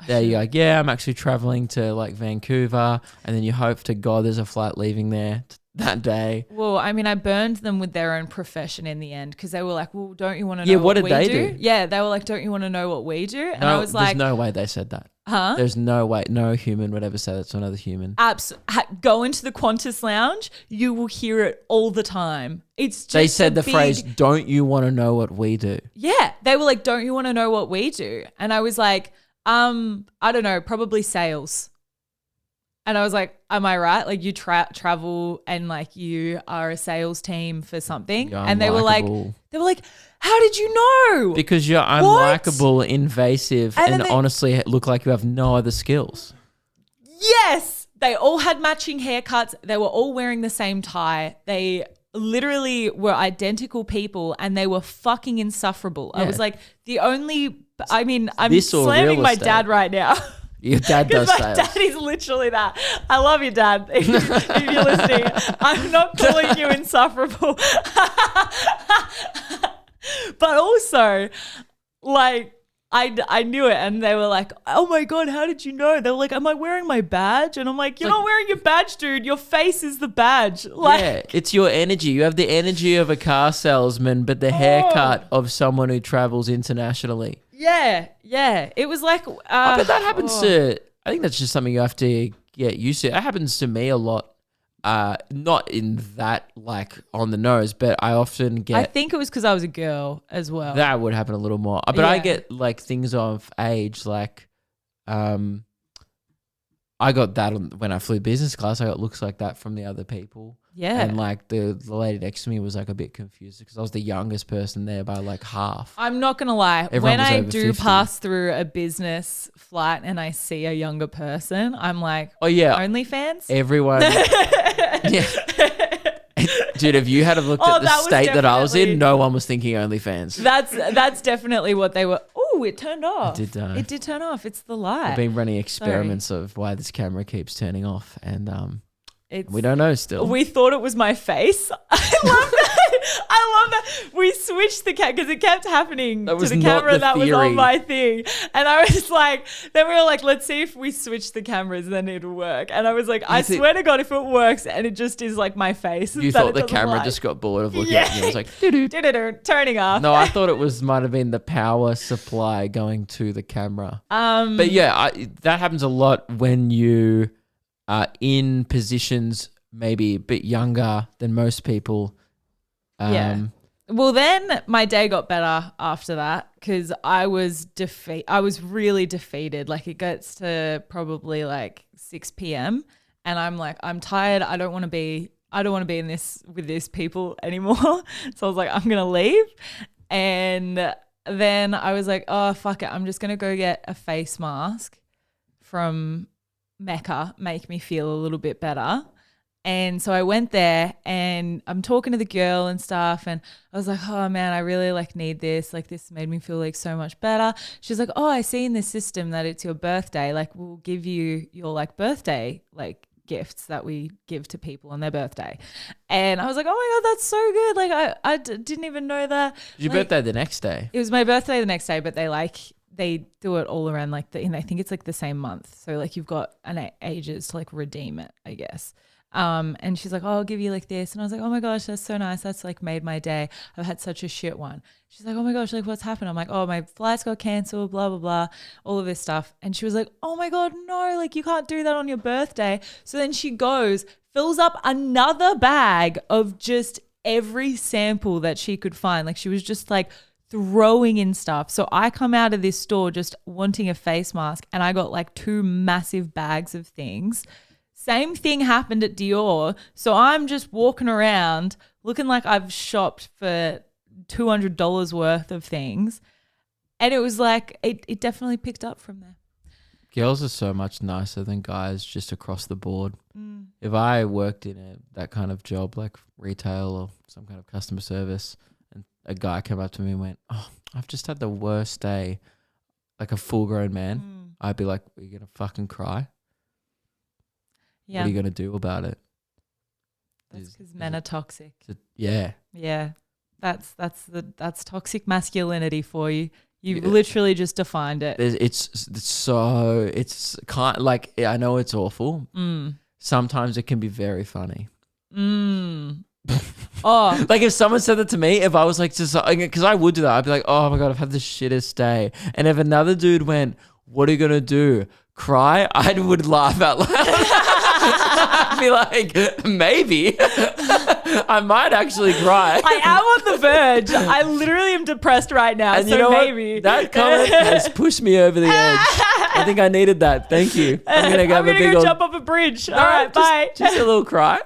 A: then you're like, yeah, I'm actually traveling to like Vancouver, and then you hope to God there's a flight leaving there that day.
B: Well, I mean, I burned them with their own profession in the end, because they were like, well, don't you want to know
A: what did
B: we
A: they
B: do?
A: do?
B: Yeah, they were like, don't you want to know what we do? And
A: No,
B: I was like,
A: there's no way they said that.
B: huh?
A: There's no way, no human would ever say that to another human.
B: Go into the Qantas lounge, you will hear it all the time. It's just
A: They said
B: a
A: the phrase,
B: big-
A: don't you want to know what we do?
B: Yeah, they were like, don't you want to know what we do? And I was like, I don't know, probably sales. And I was like, am I right? Like, you travel and like you are a sales team for something.
A: You're
B: and
A: unlikable.
B: they were like, how did you know?
A: Because you're unlikable, invasive,
B: And
A: and
B: then
A: honestly look like you have no other skills.
B: Yes. They all had matching haircuts. They were all wearing the same tie. They literally were identical people, and they were fucking insufferable. I
A: Yeah.
B: was like, I'm
A: This or
B: slamming
A: real
B: my
A: estate.
B: dad right now.
A: Your dad
B: Because
A: does
B: my
A: sales.
B: dad is literally that. I love you, Dad. If you're listening, I'm not calling you insufferable. But also, like, I knew it, and they were like, "Oh my God, how did you know?" They were like, "Am I wearing my badge?" And I'm like, "You're not wearing your badge, dude. Your face is the badge." Like,
A: Yeah, it's your energy. You have the energy of a car salesman, but the haircut of someone who travels internationally.
B: yeah. It was like,
A: But that happens to. I think that's just something you have to get used to. That happens to me a lot. Not in that like on the nose, but I often
B: I
A: get
B: think it was because I was a girl as well.
A: that would happen a little more. But I
B: Yeah.
A: get like things of age, like I got that when I flew business class. I got looks like that from the other people.
B: Yeah.
A: And like the lady next to me was like a bit confused because I was the youngest person there by like half.
B: I'm not going to lie.
A: Everyone
B: When
A: was
B: I
A: over
B: do
A: 50.
B: pass through a business flight and I see a younger person, I'm like,
A: Oh yeah,
B: OnlyFans?
A: everyone. Yeah. Dude, if you had a look
B: Oh,
A: at the
B: that was
A: state that I was
B: definitely-
A: in, no one was thinking OnlyFans.
B: That's definitely what they were. Oh, it turned off.
A: It did,
B: It did turn off. It's the light.
A: I've been running experiments of why this camera keeps turning off, and
B: It's,
A: we don't know still.
B: we thought it was my face. I love that. I love that. We switched the camera because it kept happening
A: That
B: to
A: was
B: the
A: not
B: camera
A: the
B: that was
A: theory.
B: on my thing. And I was like, then we were like, let's see if we switch the cameras, then it'll work. And I was like, I swear to God, if it works and it just is like my face.
A: You
B: that
A: thought
B: it
A: the
B: doesn't
A: camera
B: like.
A: just got bored of looking
B: Yeah.
A: at you. It was like, doo-doo.
B: Du-du-du, turning off.
A: No, I thought it might have been the power supply going to the camera. But yeah, that happens a lot when you are in positions maybe a bit younger than most people.
B: Yeah. Well, then my day got better after that because I was really defeated. Like it gets to probably like 6 p.m. and I'm like, I'm tired. I don't want to be in this with these people anymore. So I was like, I'm gonna leave. And then I was like, oh fuck it, I'm just gonna go get a face mask from Mecca, make me feel a little bit better. And so I went there and I'm talking to the girl and stuff. And I was like, oh man, I really like need this. Like this made me feel like so much better. She's like, oh, I see in the system that it's your birthday. Like we'll give you your like birthday, like gifts that we give to people on their birthday. And I was like, oh my God, that's so good. Like I didn't even know that.
A: Was your
B: Like,
A: birthday the next day?
B: it was my birthday the next day, but they do it all around like and I think it's like the same month. So like you've got ages to like redeem it, I guess. And she's like, oh, I'll give you like this. And I was like, oh my gosh, that's so nice. That's like made my day. I've had such a shit one. She's like, oh my gosh, like what's happened? I'm like, oh, my flights got canceled, blah, blah, blah, all of this stuff. And she was like, oh my God, no, like you can't do that on your birthday. So then she goes, fills up another bag of just every sample that she could find. Like she was just like throwing in stuff. So I come out of this store just wanting a face mask and I got like 2 massive bags of things. Same thing happened at Dior. So I'm just walking around looking like I've shopped for $200 worth of things. And it was like, it definitely picked up from there.
A: Girls are so much nicer than guys just across the board. If I worked in that kind of job like retail or some kind of customer service and a guy came up to me and went, oh, I've just had the worst day, like a full grown man, I'd be like, are you going to fucking cry?
B: Yeah.
A: What are you going to do about it?
B: That's because men are toxic.
A: Yeah.
B: Yeah. That's toxic masculinity for you. You've
A: Yeah.
B: literally just defined it.
A: It's kind like, I know it's awful. Sometimes it can be very funny.
B: Oh,
A: Like if someone said that to me, if I was like, because I would do that, I'd be like, oh my God, I've had the shittest day. And if another dude went, what are you going to do? Cry? I would laugh out loud. I'd be like, maybe. I might actually cry.
B: I am on the verge. I literally am depressed right now.
A: And
B: so
A: you know
B: maybe.
A: what? That comment has pushed me over the edge. I think I needed that. Thank you. I'm going to go have a big
B: go
A: old...
B: jump off a bridge.
A: No,
B: All right, bye.
A: Just a little cry.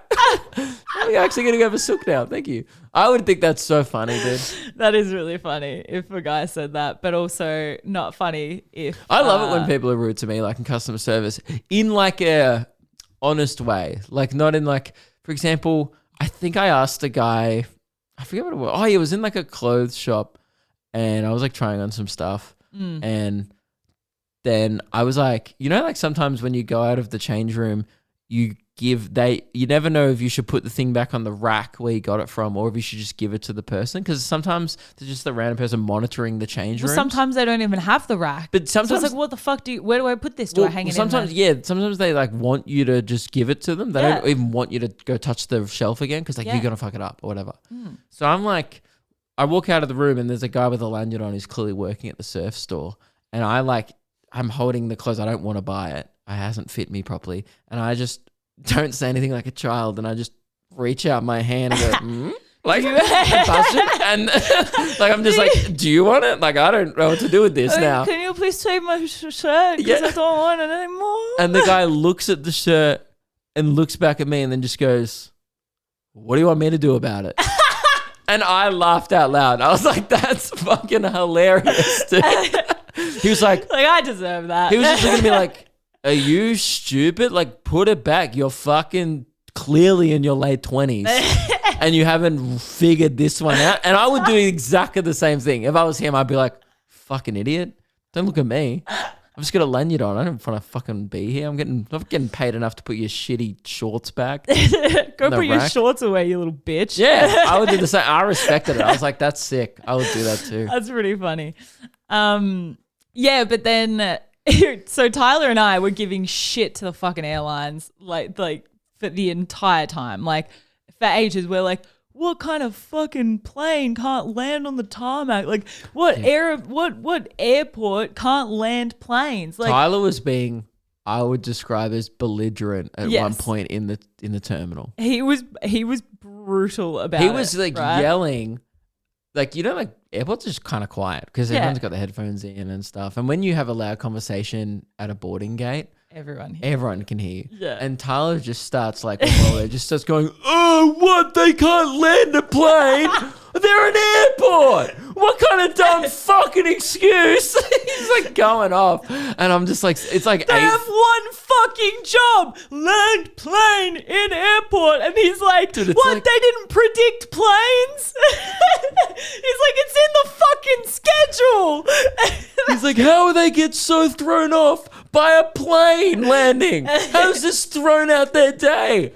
A: I'm actually going to go have a sook now. Thank you. I would think that's so funny, dude.
B: That is really funny if a guy said that, but also not funny if...
A: I love it when people are rude to me, like in customer service, in like a honest way. Like not in like, for example, I think I asked a guy, I forget what it was. Oh, he was in like a clothes shop and I was like trying on some stuff. And then I was like, you know, like sometimes when you go out of the change room, you you never know if you should put the thing back on the rack where you got it from or if you should just give it to the person, because sometimes there's just the random person monitoring the change rooms.
B: Sometimes they don't even have the rack.
A: But sometimes
B: so it's like, what the fuck where do I put this? Do I hang it
A: sometimes,
B: in there?
A: sometimes they like want you to just give it to them. They don't even want you to go touch the shelf again because like you're going to fuck it up or whatever. So I'm like, I walk out of the room and there's a guy with a lanyard on who's clearly working at the surf store. And I'm holding the clothes. I don't want to buy it. It hasn't fit me properly. And I just don't say anything like a child, and I just reach out my hand and go, like, and touch it, and like I'm just like, do you want it? Like I don't know what to do with this now.
B: Can you please take my shirt? Because I don't want it anymore.
A: And the guy looks at the shirt and looks back at me and then just goes, "What do you want me to do about it?" And I laughed out loud. I was like, "That's fucking hilarious, dude." He was like,
B: I deserve that.
A: He was just looking at me like, are you stupid? Like, put it back. You're fucking clearly in your late 20s and you haven't figured this one out. And I would do exactly the same thing. If I was him, I'd be like, fucking idiot. Don't look at me. I've just got a lanyard on. I don't want to fucking be here. I'm not getting paid enough to put your shitty shorts back.
B: Go put your shorts away, you little bitch.
A: Yeah, I would do the same. I respected it. I was like, that's sick. I would do that too.
B: That's pretty funny. Yeah, but then... So Tyler and I were giving shit to the fucking airlines like for the entire time. Like for ages we're like, what kind of fucking plane can't land on the tarmac? Like what airport can't land planes? Like
A: Tyler was being, I would describe as belligerent at one point in the terminal.
B: He was brutal about it.
A: He was like yelling. Like, you know, like airports are just kind of quiet because everyone's got the headphones in and stuff. And when you have a loud conversation at a boarding gate, everyone can hear you. Yeah. And Tyler just starts like, just starts going, oh, what? They can't land a plane? They're an airport. What kind of dumb fucking excuse? He's like going off. And I'm just like, it's like
B: they have one fucking job, land plane in airport. And he's like, dude, what? Like, they didn't predict planes? He's like, it's in the fucking schedule.
A: He's like, how would they get so thrown off by a plane landing? How's this thrown out their day?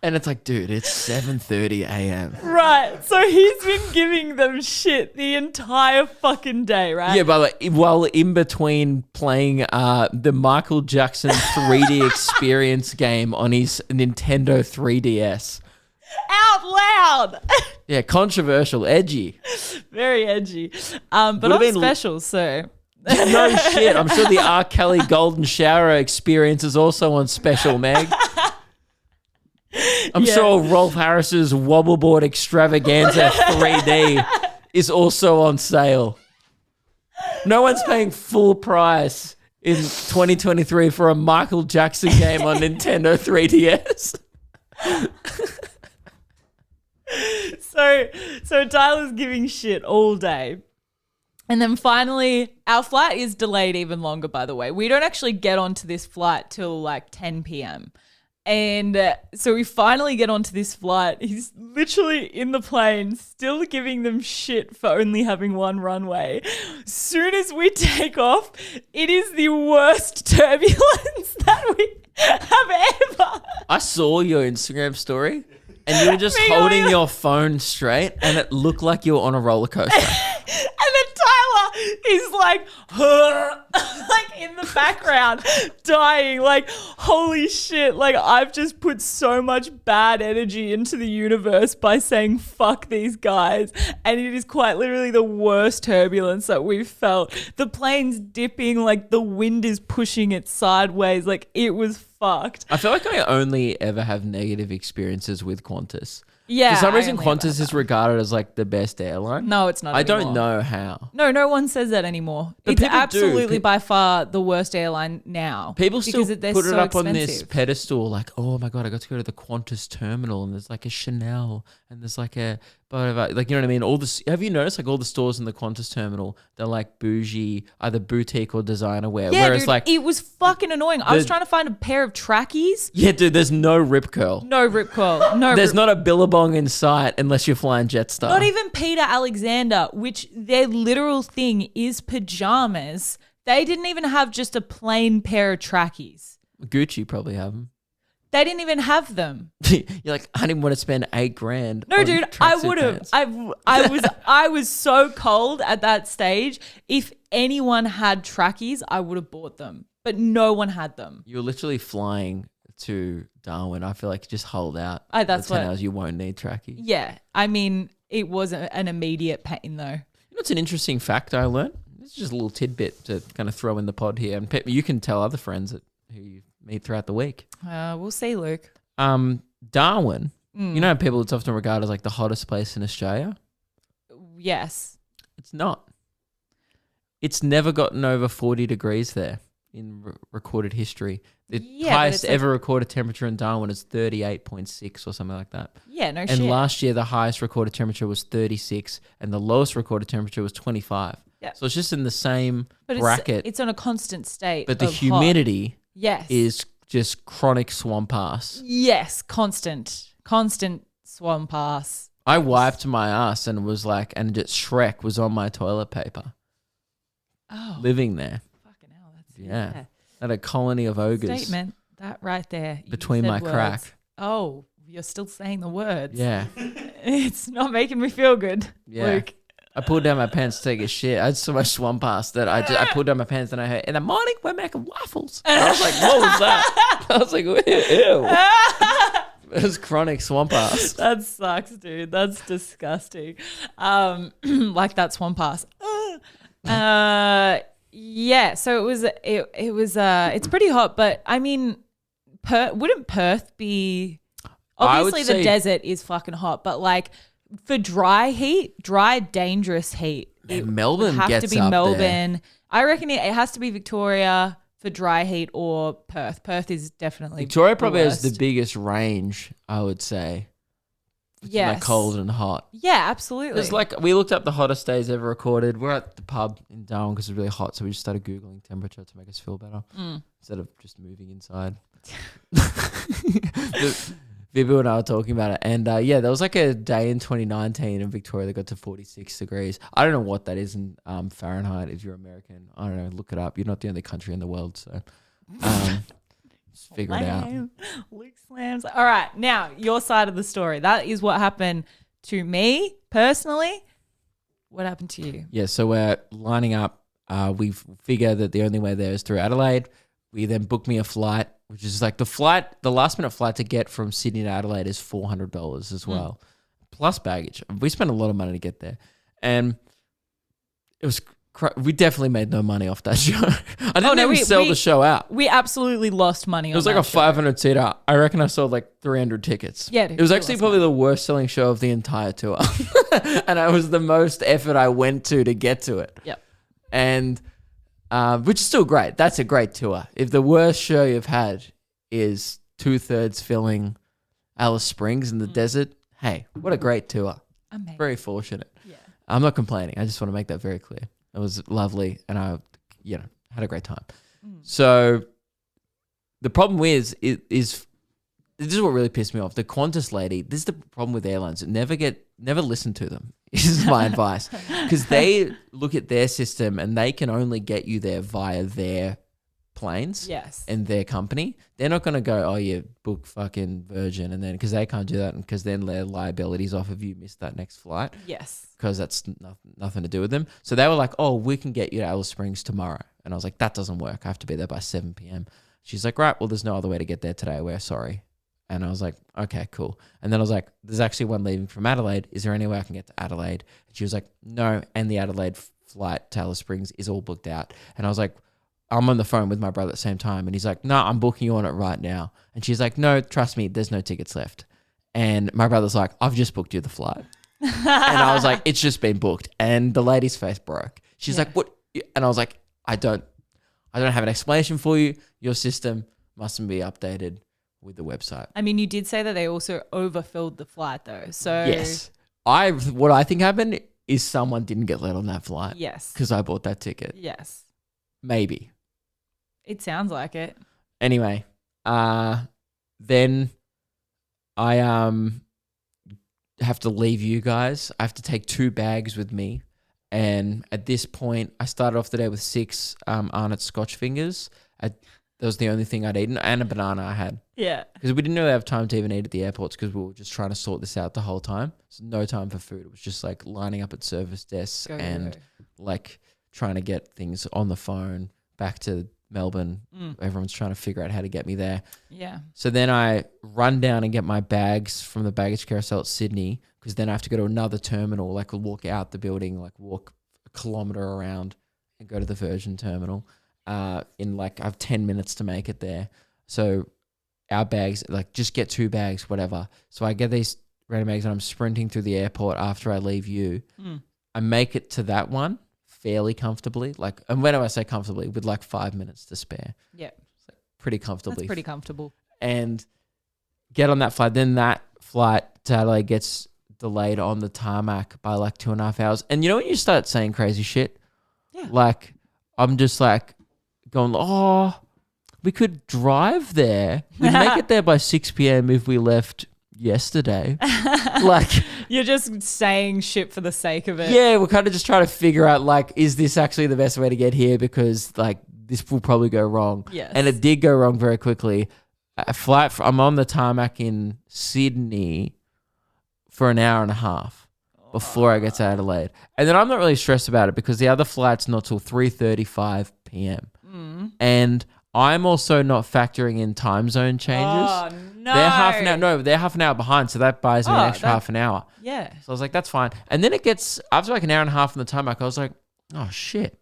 A: And it's like, dude, it's 7:30 a.m.
B: Right. So he's been giving them shit the entire fucking day, right?
A: Yeah, but while in between playing the Michael Jackson 3D experience game on his Nintendo 3DS.
B: Out loud.
A: Yeah, controversial, edgy.
B: Very edgy. But on special, so...
A: No shit. I'm sure the R. Kelly Golden Shower experience is also on special, Meg. I'm sure Rolf Harris's Wobbleboard Extravaganza 3D is also on sale. No one's paying full price in 2023 for a Michael Jackson game on Nintendo 3DS.
B: So Tyler's giving shit all day. And then finally, our flight is delayed even longer, by the way. We don't actually get onto this flight till like 10 p.m. And so we finally get onto this flight. He's literally in the plane, still giving them shit for only having one runway. Soon as we take off, it is the worst turbulence that we have ever.
A: I saw your Instagram story and you were just holding your phone straight and it looked like you were on a roller coaster.
B: And then Tyler is like, like in the background, dying, like, holy shit, like I've just put so much bad energy into the universe by saying fuck these guys. And it is quite literally the worst turbulence that we've felt. The plane's dipping, like the wind is pushing it sideways, like it was fucked.
A: I feel like I only ever have negative experiences with Qantas.
B: Yeah.
A: For some reason, Qantas is regarded as like the best airline.
B: No, it's not.
A: I don't know how.
B: No one says that anymore. But it's absolutely by far the worst airline now.
A: People still put it up on this pedestal, like, oh my god, I got to go to the Qantas terminal, and there's like a Chanel, and there's like a like, you know what I mean? All this. Have you noticed like all the stores in the Qantas terminal? They're like bougie, either boutique or designer wear.
B: Yeah,
A: whereas
B: dude,
A: like
B: it was fucking annoying. I was trying to find a pair of trackies.
A: Yeah, dude. There's no rip curl.
B: No rip curl. No.
A: There's not a Billabong in sight unless you're flying Jetstar.
B: Not even Peter Alexander, which their literal thing is pajamas. They didn't even have just a plain pair of trackies.
A: Gucci probably have them.
B: They didn't even have them.
A: You're like, I didn't want to spend $8,000.
B: No,
A: on
B: dude, I
A: tracksuit
B: would have.
A: pants.
B: I was so cold at that stage. If anyone had trackies, I would have bought them, but no one had them.
A: You're literally flying to Darwin. I feel like just hold out.
B: That's
A: for 10
B: what-
A: hours. You won't need trackies.
B: Yeah, I mean, it was an immediate pain though.
A: You know, it's an interesting fact I learned. It's just a little tidbit to kind of throw in the pod here, and you can tell other friends who you meet throughout the week.
B: We'll see, Luke.
A: Darwin. You know, people it's often regarded as like the hottest place in Australia.
B: Yes.
A: It's not. It's never gotten over 40 degrees there in recorded history. The
B: Yeah, but
A: highest
B: it's like-
A: ever recorded temperature in Darwin is 38.6 or something like that.
B: Yeah, no
A: And
B: shit.
A: last year, the highest recorded temperature was 36 and the lowest recorded temperature was 25.
B: Yeah.
A: So it's just in the same
B: but
A: bracket.
B: It's on a constant state.
A: But the
B: of hot.
A: humidity
B: Yes.
A: is just chronic swamp ass.
B: Yes, constant swamp ass.
A: I wiped my ass and was like, and just Shrek was on my toilet paper
B: Oh,
A: living there.
B: fucking hell! That's
A: Yeah. At a colony of ogres
B: Statement that right there. You
A: between
B: said
A: my
B: words.
A: crack.
B: Oh, you're still saying the words.
A: Yeah.
B: It's not making me feel good,
A: Yeah.
B: Luke.
A: I pulled down my pants to take a shit. I had so much swamp ass that I pulled down my pants and I heard, in the morning we're making waffles. And I was like, what was that? I was like, ew. It was chronic swamp ass.
B: That sucks, dude. That's disgusting. Like that swamp ass. Yeah. So it was. It's pretty hot, but I mean, wouldn't Perth be?
A: I would
B: Obviously, the
A: say-
B: desert is fucking hot, but like for dry heat, dangerous heat, it
A: Melbourne
B: would have
A: gets
B: to be
A: up there.
B: Melbourne. I reckon it has to be Victoria for dry heat or Perth. Perth is definitely
A: Victoria probably has the
B: worst.
A: biggest range, I would say.
B: Yes.
A: Like cold and hot.
B: Yeah, absolutely.
A: It's like we looked up the hottest days ever recorded. We're at the pub in Darwin because it's really hot, so we just started Googling temperature to make us feel better instead of just moving inside. Vibu and I were talking about it, and yeah, there was like a day in 2019 in Victoria that got to 46 degrees. I don't know what that is in Fahrenheit. If you're American, I don't know. Look it up. You're not the only country in the world, so just figure it out.
B: Luke slams. All right, now your side of the story. That is what happened to me personally. What happened to you?
A: Yeah, so we're lining up. We figure that the only way there is through Adelaide. We then book me a flight, which is like the last minute flight to get from Sydney to Adelaide is $400 as well, plus baggage. We spent a lot of money to get there, and it was we definitely made no money off that show. I didn't even sell the show out.
B: We absolutely lost money.
A: It was like a 500 seater. I reckon I sold like 300 tickets.
B: Yeah,
A: it was actually probably the worst selling show of the entire tour, and it was the most effort I went to get to it.
B: Yep.
A: And which is still great. That's a great tour. If the worst show you've had is 2/3 filling Alice Springs in the desert, hey, what a great tour.
B: Amazing.
A: Very fortunate.
B: Yeah.
A: I'm not complaining. I just want to make that very clear. It was lovely, and I, had a great time. So the problem is this is what really pissed me off. The Qantas lady, this is the problem with airlines. Never listen to them. This is my advice. Because they look at their system and they can only get you there via their planes
B: Yes.
A: and their company. They're not going to go, oh, you book fucking Virgin, and then because they can't do that, and because then their liabilities off of you miss that next flight.
B: Yes.
A: Because that's nothing to do with them. So they were like, oh, we can get you to Alice Springs tomorrow. And I was like, that doesn't work. I have to be there by 7 p.m. She's like, right, well, there's no other way to get there today. We're sorry. And I was like, okay, cool. And then I was like, there's actually one leaving from Adelaide. Is there any way I can get to Adelaide? And she was like, no. And the Adelaide flight to Alice Springs is all booked out. And I was like, I'm on the phone with my brother at the same time. And he's like, no, I'm booking you on it right now. And she's like, no, trust me, there's no tickets left. And my brother's like, I've just booked you the flight. And I was like, it's just been booked. And the lady's face broke. She's like, what? And I was like, I don't have an explanation for you. Your system mustn't be updated with the website.
B: I mean, you did say that they also overfilled the flight though. So
A: Yes. What I think happened is someone didn't get let on that flight.
B: Yes.
A: Because I bought that ticket.
B: Yes.
A: Maybe.
B: It sounds like it.
A: Anyway, then I have to leave you guys. I have to take 2 bags with me. And at this point, I started off the day with 6 Arnott Scotch fingers. That was the only thing I'd eaten, and a banana I had.
B: Yeah.
A: Because we didn't really have time to even eat at the airports because we were just trying to sort this out the whole time. So no time for food. It was just like lining up at service desks and like trying to get things on the phone back to Melbourne. Everyone's trying to figure out how to get me there.
B: Yeah.
A: So then I run down and get my bags from the baggage carousel at Sydney, because then I have to go to another terminal, like walk out the building, like walk a kilometre around and go to the Virgin terminal. In like I have 10 minutes to make it there. So our bags, like just get 2 bags, whatever. So I get these random bags and I'm sprinting through the airport after I leave you. I make it to that one fairly comfortably. Like, and when I say comfortably, with like 5 minutes to spare.
B: Yeah.
A: Like pretty comfortably.
B: That's pretty comfortable.
A: And get on that flight. Then that flight to Adelaide gets delayed on the tarmac by like 2.5 hours. And you know when you start saying crazy shit?
B: Yeah.
A: Like, I'm just like going, oh, we could drive there. We'd make it there by 6 p.m. if we left yesterday. Like,
B: you're just saying shit for the sake of it.
A: Yeah, we're kind of just trying to figure out, like, is this actually the best way to get here? Because, like, this will probably go wrong.
B: Yes.
A: And it did go wrong very quickly. I'm on the tarmac in Sydney for an hour and a half before I get to Adelaide. And then I'm not really stressed about it because the other flight's not till 3:35 p.m. And I'm also not factoring in time zone changes.
B: Oh, no.
A: They're half an hour. No, they're half an hour behind, so that buys me an extra half an hour.
B: Yeah.
A: So I was like, that's fine. And then it gets, after like an hour and a half on the tarmac, I was like, oh shit,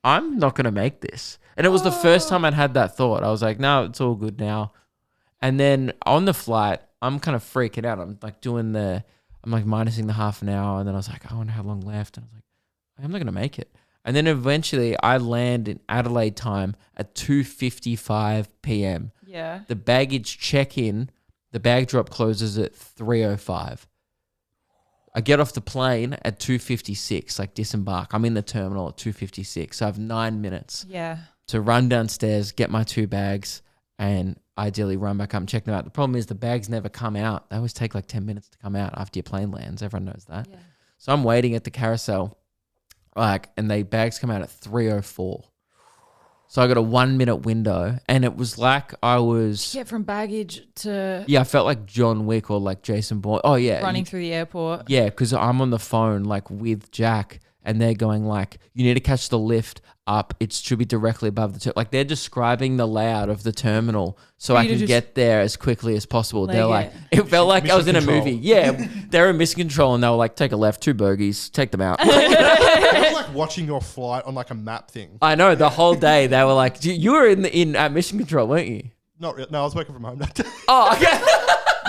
A: I'm not going to make this. And it was the first time I'd had that thought. I was like, no, it's all good now. And then on the flight, I'm kind of freaking out. I'm like I'm like minusing the half an hour. And then I was like, I wonder how long left. And I was like, I'm not going to make it. And then eventually I land in Adelaide time at 2:55 p.m.
B: Yeah.
A: The baggage check-in, the bag drop closes at 3:05. I get off the plane at 2:56, like disembark. I'm in the terminal at 2:56. So I have 9 minutes to run downstairs, get my 2 bags, and ideally run back up and check them out. The problem is the bags never come out. They always take like 10 minutes to come out after your plane lands. Everyone knows that. Yeah. So I'm waiting at the carousel, and the bags come out at 3:04. So I got a 1 minute window, and it was like I was...
B: Get from baggage to...
A: Yeah, I felt like John Wick or like Jason Bourne. Oh, yeah.
B: Running through the airport.
A: Yeah, because I'm on the phone like with Jack, and they're going like, you need to catch the lift up. It should be directly above the terminal. Like they're describing the layout of the terminal so I can get there as quickly as possible. They're like, it felt like I was in a movie. Yeah, they're in mission control, and they were like, take a left, 2 bogeys, take them out.
C: It was like watching your flight on like a map thing.
A: I know, the whole day they were like, you were in at mission control, weren't you?
C: Not really. No, I was working from home that day.
A: Oh, okay.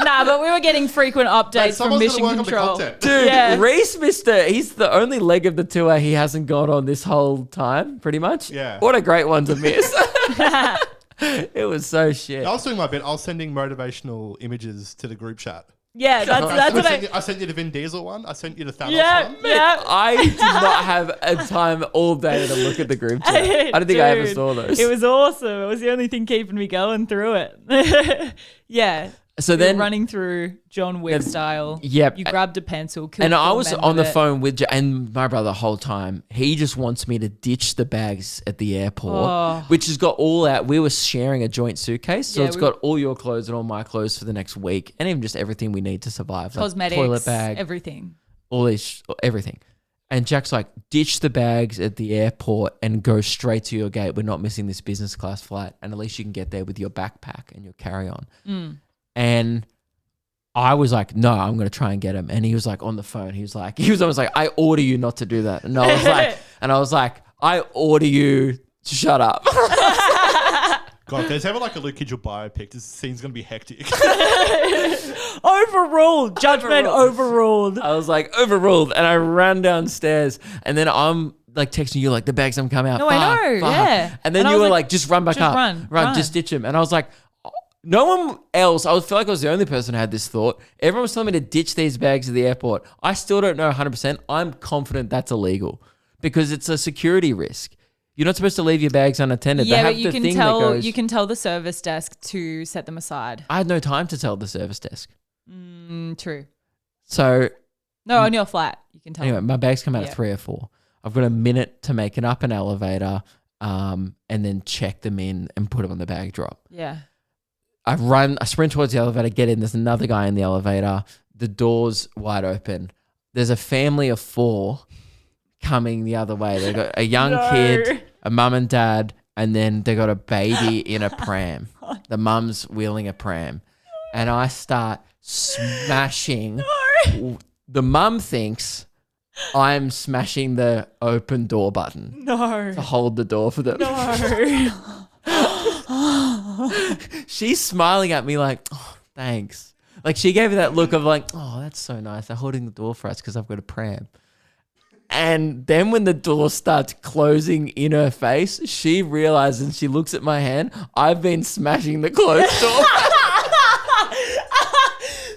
B: Nah, but we were getting frequent updates from mission control.
A: Dude, Reese he's the only leg of the tour he hasn't got on this whole time, pretty much.
C: Yeah.
A: What a great one to miss. It was so shit.
C: I was doing my bit. I was sending motivational images to the group chat.
B: Yeah, that's what
C: I sent you the Vin Diesel one. I sent you the Thanos one.
B: Yeah.
A: I did not have a time all day to look at the group chat. I don't think I ever saw those.
B: It was awesome. It was the only thing keeping me going through it. Yeah.
A: So then
B: running through John Wick style.
A: Yep.
B: You grabbed a pencil. Killed
A: and I was
B: 4 men
A: on the
B: with it.
A: phone with and my brother the whole time. He just wants me to ditch the bags at the airport, which has got all that. We were sharing a joint suitcase, so it's got all your clothes and all my clothes for the next week, and even just everything we need to survive,
B: cosmetics,
A: like toilet bag,
B: everything,
A: all these, everything. And Jack's like, ditch the bags at the airport and go straight to your gate. We're not missing this business class flight, and at least you can get there with your backpack and your carry-on. And I was like, no, I'm going to try and get him. And he was like on the phone. He was almost like, I order you not to do that. And I was like, I order you to shut up.
C: God, if there's ever like a Luke Kidgel biopic, this scene's going to be hectic.
B: Overruled. Judgment overruled.
A: I was like, overruled. And I ran downstairs, and then I'm like texting you like, the bags haven't come out.
B: No, I know. Yeah.
A: And then you were like, just run back up. Run, just ditch him. And I was like, no one else, I feel like I was the only person who had this thought. Everyone was telling me to ditch these bags at the airport. I still don't know 100%. I'm confident that's illegal because it's a security risk. You're not supposed to leave your bags unattended.
B: Yeah,
A: they have
B: but you
A: the
B: can
A: thing
B: tell
A: that goes,
B: you can tell the service desk to set them aside.
A: I had no time to tell the service desk.
B: True.
A: So
B: no, on your flat, you can tell.
A: Anyway, my bags come out at 3 or 4. I've got a minute to make it up an elevator. and then check them in and put them on the bag drop.
B: Yeah.
A: I sprint towards the elevator, get in. There's another guy in the elevator. The door's wide open. There's a family of 4 coming the other way. They got a young kid, a mum and dad, and then they got a baby in a pram. The mum's wheeling a pram. And I start smashing. The mum thinks I'm smashing the open door button to hold the door for them. She's smiling at me like, oh, thanks. Like she gave me that look of like, oh, that's so nice. They're holding the door for us because I've got a pram. And then when the door starts closing in her face, she realizes and she looks at my hand. I've been smashing the closed door.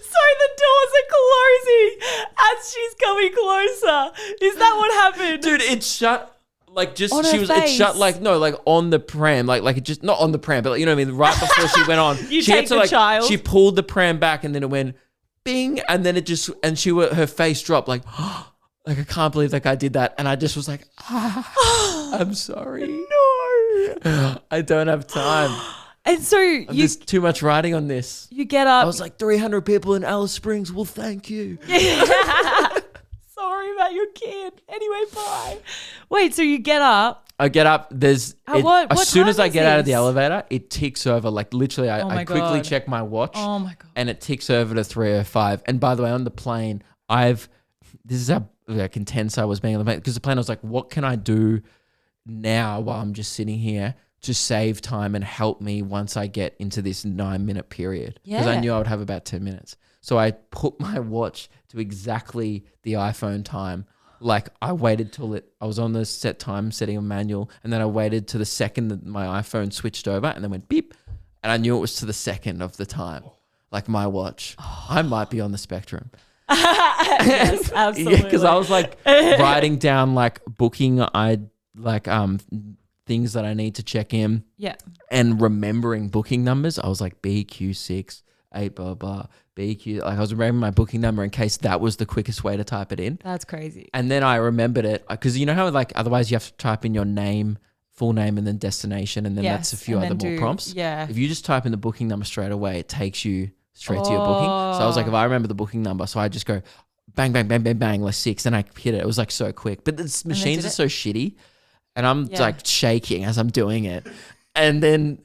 B: So the doors are closing as she's coming closer. Is that what happened?
A: Dude, it shut like just
B: On
A: she
B: her
A: was it shut
B: face.
A: like no like on the pram like it just not on the pram but like, you know what I mean, right before she went on.
B: You
A: she
B: take the child.
A: She pulled the pram back and then it went bing and then it just and her face dropped like like I can't believe that guy did that and I just was like I'm sorry. No. I don't have time.
B: And so
A: There's too much writing on this.
B: you get up.
A: I was like 300 people in Alice Springs will thank you.
B: Sorry about your kid. Anyway, bye. Wait, so you get up.
A: I get up. As
B: what
A: soon
B: time
A: as I
B: is
A: get out of the
B: this?
A: elevator, it ticks over. Like literally,
B: Oh my
A: I quickly
B: God.
A: check my watch.
B: Oh my God.
A: And it ticks over to 3:05. And by the way, on the plane, this is how like intense I was being on the plane because the plane I was like, what can I do now while I'm just sitting here to save time and help me once I get into this 9-minute period? Because I
B: Yeah.
A: knew I would have about 10 minutes. So I put my watch to exactly the iPhone time. Like I waited till I was on the set time setting a manual and then I waited to the second that my iPhone switched over and then went beep and I knew it was to the second of the time. Like my watch. I might be on the spectrum.
B: Yes, absolutely.
A: Yeah, because I was like writing down like booking things that I need to check in.
B: Yeah.
A: And remembering booking numbers. I was like BQ6, 8 blah blah, BQ. Like I was remembering my booking number in case that was the quickest way to type it in.
B: That's crazy.
A: And then I remembered it because you know how like otherwise you have to type in your name, full name, and then destination, and then that's a few
B: and
A: other
B: then
A: more prompts.
B: Yeah.
A: If you just type in the booking number straight away, it takes you straight to your booking. So I was like, if I remember the booking number, so I just go bang, bang, bang, bang, bang, like 6, and I hit it. It was like so quick. But the machines
B: did
A: are
B: it?
A: so shitty, and I'm like shaking as I'm doing it, and then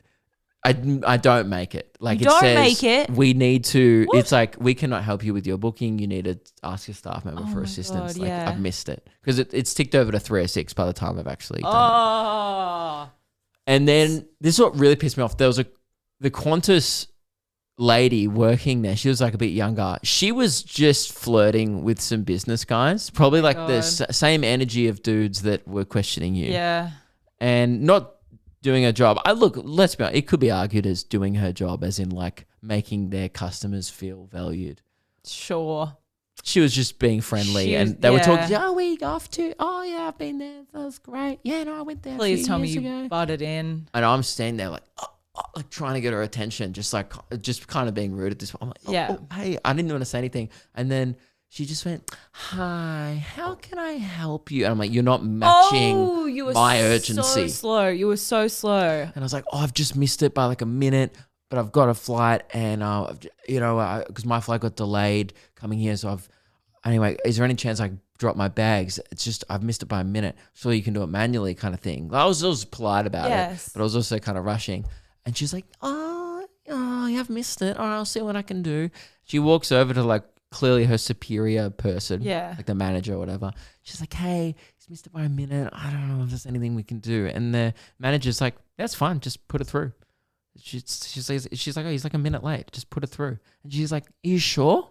A: I don't make it. Like
B: You
A: it
B: don't
A: says,
B: make it?
A: we need to.
B: What?
A: It's like we cannot help you with your booking. You need to ask your staff member for
B: my
A: assistance.
B: God,
A: Like
B: yeah.
A: I've missed it because it's ticked over to 3:06 by the time I've actually done it.
B: Oh.
A: And then this is what really pissed me off. There was the Qantas lady working there. She was like a bit younger. She was just flirting with some business guys, probably like the
B: God.
A: same energy of dudes that were questioning you.
B: Yeah.
A: And not doing her job. Let's be honest, it could be argued as doing her job, as in like making their customers feel valued.
B: Sure.
A: She was just being friendly,
B: She was-
A: and they were
B: yeah.
A: talking. Oh, we off to? Oh, yeah, I've been there. That was great. Yeah, no, I went there.
B: Please tell me
A: years
B: you
A: ago.
B: butted in.
A: And I'm standing there like trying to get her attention, just kind of being rude at this point. I'm like,
B: Yeah.
A: hey, I didn't want to say anything. And then she just went, hi, how can I help you? And I'm like, you're not matching
B: you were
A: my
B: so
A: urgency.
B: slow. You were so slow.
A: And I was like, oh, I've just missed it by like a minute, but I've got a flight and, because my flight got delayed coming here. So anyway, is there any chance I can drop my bags? It's just, I've missed it by a minute. So you can do it manually kind of thing. I was polite about
B: Yes.
A: it, but I was also kind of rushing. And she's like, oh, you have missed it. All right, I'll see what I can do. She walks over to like clearly her superior person,
B: Yeah.
A: like the manager or whatever. She's like, hey, he's missed it by a minute. I don't know if there's anything we can do. And the manager's like, that's fine. Just put it through. She's like, oh, he's like a minute late. Just put it through. And she's like, are you sure?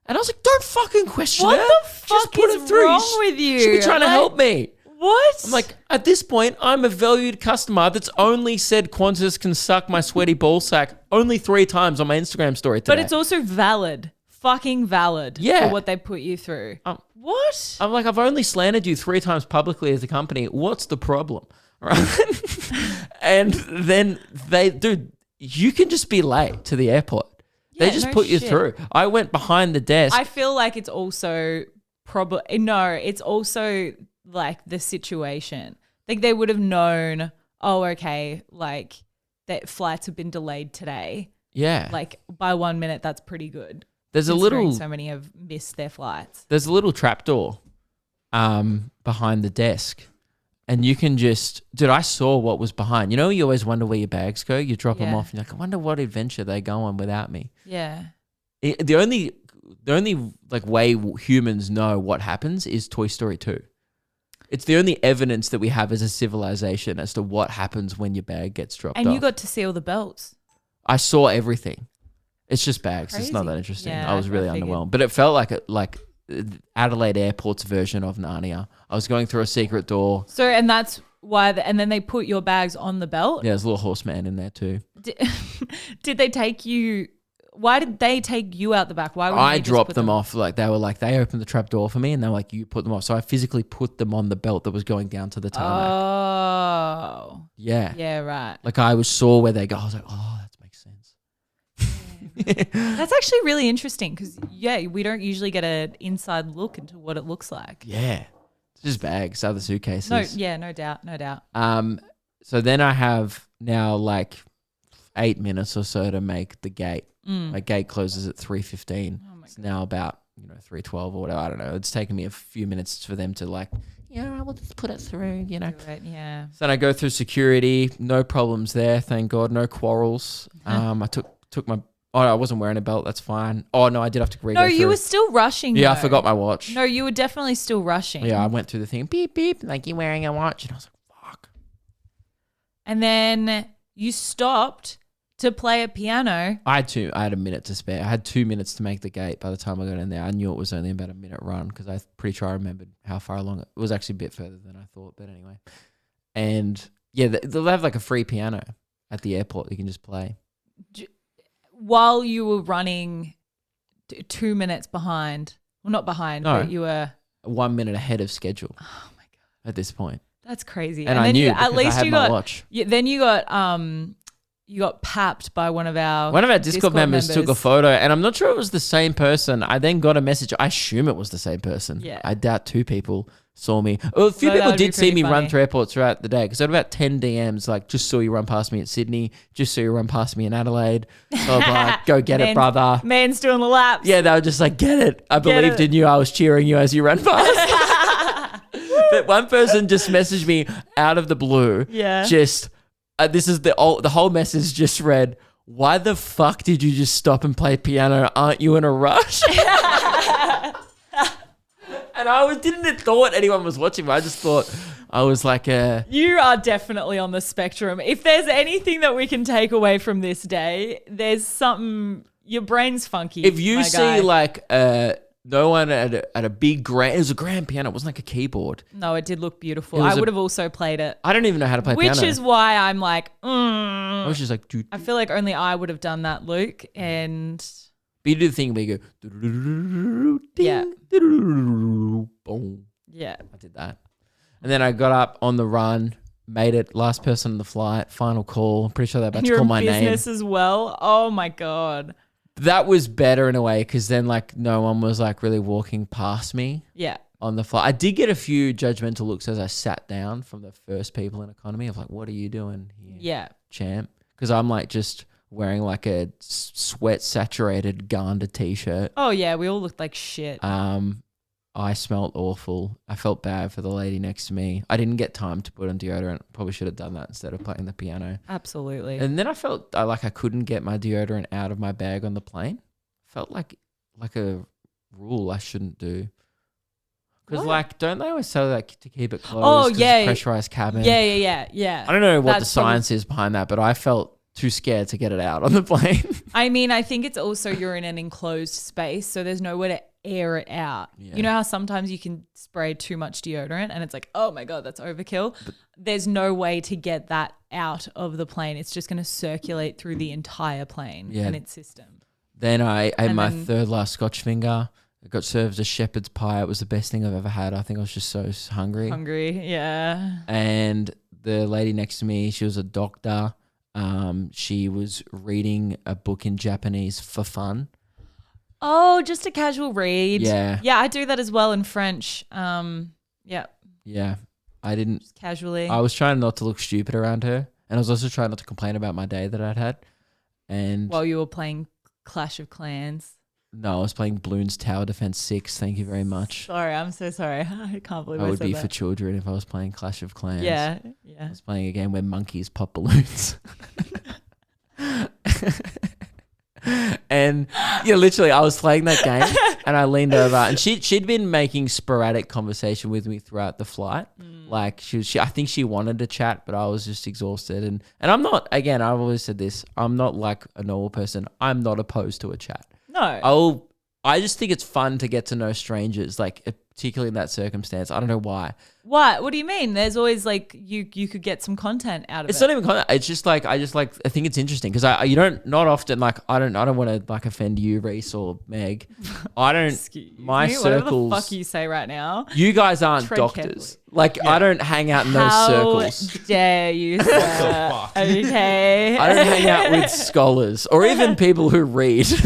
A: And I was like, don't fucking question
B: What
A: her.
B: the
A: Just
B: fuck
A: put
B: is
A: it through.
B: wrong with you?
A: She'd be trying to
B: Like,
A: help me.
B: What?
A: I'm like, at this point, I'm a valued customer that's only said Qantas can suck my sweaty ball sack only 3 times on my Instagram story today.
B: but it's also valid. Fucking valid.
A: Yeah.
B: For what they put you through.
A: Um,
B: What?
A: I'm like, I've only slandered you 3 times publicly as a company. What's the problem? Right? And then dude, you can just be late to the airport. They
B: Yeah,
A: just
B: no
A: put you
B: shit.
A: through. I went behind the desk.
B: I feel like it's also it's also like the situation. Like they would have known oh, okay, like that flights have been delayed today.
A: Yeah.
B: Like by 1 minute, that's pretty good.
A: There's a
B: considering
A: little
B: so many have missed their flights.
A: There's a little trapdoor behind the desk. And you can just, dude, I saw what was behind. You know, you always wonder where your bags go. You drop them off and you're like, I wonder what adventure they go on without me.
B: Yeah.
A: The only like way humans know what happens is Toy Story 2. It's the only evidence that we have as a civilization as to what happens when your bag gets dropped off.
B: And you got to see all the belts.
A: I saw everything. It's just bags.
B: Crazy.
A: It's not that interesting.
B: Yeah,
A: I was really
B: figured.
A: underwhelmed. But it felt like Adelaide Airport's version of Narnia. I was going through a secret door.
B: So, and that's why, and then they put your bags on the belt.
A: Yeah, there's a little horseman in there too.
B: Did they take you? Why did they take you out the back? Why would
A: I dropped them off. Like they opened the trap door for me and they were like, you put them off. So I physically put them on the belt that was going down to the tarmac.
B: Oh.
A: Yeah.
B: Yeah, right.
A: Like I saw where they go. I was like, oh, that makes sense.
B: That's actually really interesting because, we don't usually get an inside look into what it looks like.
A: Yeah. It's just bags, other suitcases.
B: No doubt.
A: So then I have now like 8 minutes or so to make the gate. My gate closes at 3:15. It's now about 3:12 or whatever. I don't know. It's taken me a few minutes for them to like, we'll just put it through.
B: Do it, yeah.
A: So then I go through security. No problems there, thank God. No quarrels. I took my. Oh, I wasn't wearing a belt. That's fine. Oh no, I did have to.
B: No, you were still rushing.
A: Yeah,
B: though.
A: I forgot my watch.
B: No, you were definitely still rushing.
A: Yeah, I went through the thing. Beep beep. Like you wearing a watch, and I was like, fuck.
B: And then you stopped to play a piano.
A: I had a minute to spare. I had 2 minutes to make the gate by the time I got in there. I knew it was only about a minute run because I'm pretty sure I remembered how far along it was. Actually a bit further than I thought, but anyway. And yeah, they'll have like a free piano at the airport you can just play.
B: While you were running 2 minutes behind. Well, not behind, but you were
A: 1 minute ahead of schedule.
B: Oh my God.
A: At this point.
B: That's crazy.
A: And
B: then
A: I knew
B: you,
A: because
B: at least
A: I had
B: you
A: my
B: got
A: watch.
B: then you got papped by one of our
A: Discord members took a photo, and I'm not sure it was the same person. I then got a message. I assume it was the same person.
B: Yeah.
A: I doubt 2 people saw me. Well, a few people did see me run through airports throughout the day because I had about 10 DMs like, just saw you run past me at Sydney, just saw you run past me in Adelaide. So I was like, go get it, brother.
B: Man's doing the laps.
A: Yeah, they were just like, get it. I believed in you. I was cheering you as you ran past. But one person just messaged me out of the blue.
B: Yeah.
A: Just... this is the whole message just read, why the fuck did you just stop and play piano? Aren't you in a rush? And I didn't have thought anyone was watching me. I just thought I was like
B: You are definitely on the spectrum. If there's anything that we can take away from this day, there's something, your brain's funky.
A: If you see like no one at a big grand, it was a grand piano. It wasn't like a keyboard.
B: No, it did look beautiful. I would have also played it.
A: I don't even know how to play piano.
B: Which is why I'm like,
A: I was just like,
B: I feel like only I would have done that, Luke. And
A: but you do the thing where you go,
B: yeah,
A: boom.
B: Yeah,
A: I did that, and then I got up on the run, made it, last person on the flight, final call. I'm pretty sure they're about to call my name.
B: You're in business as well. Oh my God.
A: That was better in a way because then like no one was like really walking past me.
B: Yeah.
A: On the flight. I did get a few judgmental looks as I sat down from the first people in economy of like, what are you doing here?
B: Yeah.
A: Champ. Because I'm like just wearing like a sweat saturated Ganda t-shirt.
B: Oh yeah, we all looked like shit.
A: I smelled awful. I felt bad for the lady next to me. I didn't get time to put on deodorant. Probably should have done that instead of playing the piano.
B: Absolutely.
A: And then I felt like I couldn't get my deodorant out of my bag on the plane. Felt like a rule I shouldn't do. Because like, don't they always say like to keep it closed?
B: Oh yeah,
A: pressurized cabin.
B: Yeah.
A: I don't know what the science is behind that, but I felt too scared to get it out on the plane.
B: I mean, I think it's also you're in an enclosed space, so there's nowhere to air it out.
A: Yeah.
B: You know how sometimes you can spray too much deodorant and it's like, oh my God, that's overkill. But there's no way to get that out of the plane. It's just going to circulate through the entire plane and its system.
A: Then I ate my third last Scotch finger. I got served a shepherd's pie. It was the best thing I've ever had. I think I was just so hungry.
B: Yeah.
A: And the lady next to me, she was a doctor. She was reading a book in Japanese for fun.
B: Oh, just a casual read.
A: Yeah.
B: Yeah, I do that as well in French. Yeah.
A: Yeah. I didn't.
B: Just casually.
A: I was trying not to look stupid around her, and I was also trying not to complain about my day that I'd had. And
B: While you were playing Clash of Clans.
A: no, I was playing Bloons Tower Defense 6. Thank you very much.
B: Sorry, I'm so sorry. I can't believe
A: I
B: I
A: would
B: said
A: be
B: that.
A: for children if I was playing Clash of Clans.
B: Yeah.
A: I was playing a game where monkeys pop balloons. And literally I was playing that game and I leaned over and she'd been making sporadic conversation with me throughout the flight. Like I think she wanted to chat, but I was just exhausted. And I'm not, again, I've always said this, I'm not like a normal person. I'm not opposed to a chat.
B: No.
A: I just think it's fun to get to know strangers, like particularly in that circumstance. I don't know why.
B: What do you mean? There's always like you could get some content out of
A: It's
B: it.
A: not even content. It's just like I think it's interesting because not often like I don't want to like offend you, Reese or Meg. I don't.
B: Excuse
A: my
B: me,
A: circles.
B: Whatever the fuck you say right now.
A: You guys aren't
B: Tread
A: doctors. Like I don't hang out in those circles.
B: How dare you, sir?
C: fuck?
B: Okay.
A: I don't hang out with scholars or even people who read. So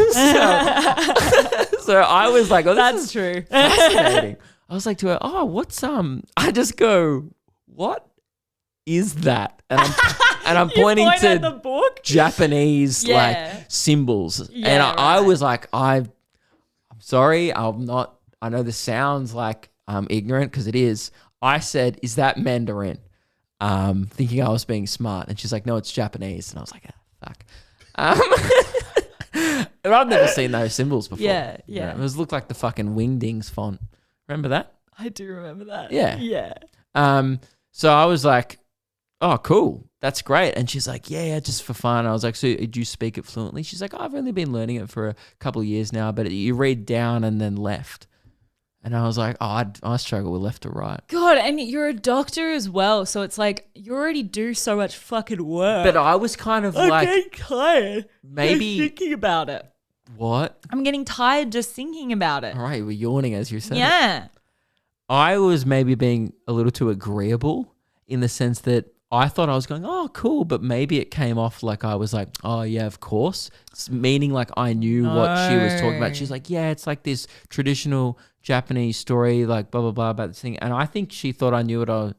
A: I was like, oh, this is
B: That's true.
A: fascinating. I was like to her, oh, what's I just go, what is that? And I'm
B: You
A: pointing
B: point
A: to
B: at the book.
A: Japanese
B: Yeah.
A: like symbols.
B: Yeah,
A: And I
B: right.
A: was like, I'm sorry, I'm not, I know this sounds like ignorant because it is. I said, is that Mandarin? Thinking I was being smart. And she's like, no, it's Japanese. And I was like, fuck. But I've never seen those symbols before.
B: Yeah,
A: You know,
B: yeah.
A: it looked like the fucking Wingdings font. Remember that?
B: I do remember that.
A: Yeah.
B: Yeah.
A: So I was like, oh, cool. That's great. And she's like, yeah, just for fun. I was like, so do you speak it fluently? She's like, oh, I've only been learning it for a couple of years now, but you read down and then left. And I was like, oh, I struggle with left to right.
B: God, and you're a doctor as well, so it's like you already do so much fucking work.
A: But I was kind of
B: I'm
A: like,
B: getting tired.
A: maybe-
B: Just thinking about it.
A: what?
B: I'm getting tired just thinking about it.
A: All right, you were yawning as you said it.
B: Yeah.
A: I was maybe being a little too agreeable in the sense that I thought I was going, oh, cool. But maybe it came off like I was like, oh, yeah, of course. Meaning like I knew what she was talking about. She's like, yeah, it's like this traditional Japanese story, like blah, blah, blah about this thing. And I think she thought I knew what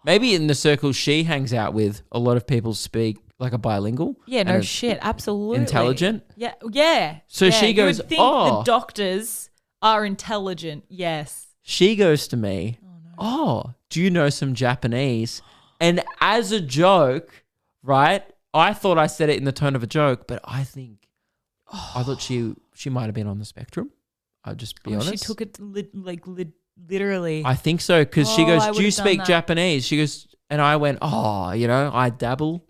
A: maybe in the circles she hangs out with, a lot of people speak like a bilingual.
B: Yeah,
A: and
B: no
A: are
B: shit. Absolutely.
A: Intelligent.
B: Yeah. Yeah.
A: So
B: yeah.
A: she goes,
B: you would think
A: oh.
B: the doctors are intelligent. Yes.
A: She goes to me, oh, do you know some Japanese? And as a joke, right, I thought I said it in the tone of a joke, but I thought she might have been on the spectrum. I'll just be honest.
B: She took it literally.
A: I think so because she
B: Oh,
A: goes,
B: I
A: do you
B: would've done
A: speak
B: that.
A: Japanese? She goes, and I went, oh, I dabble.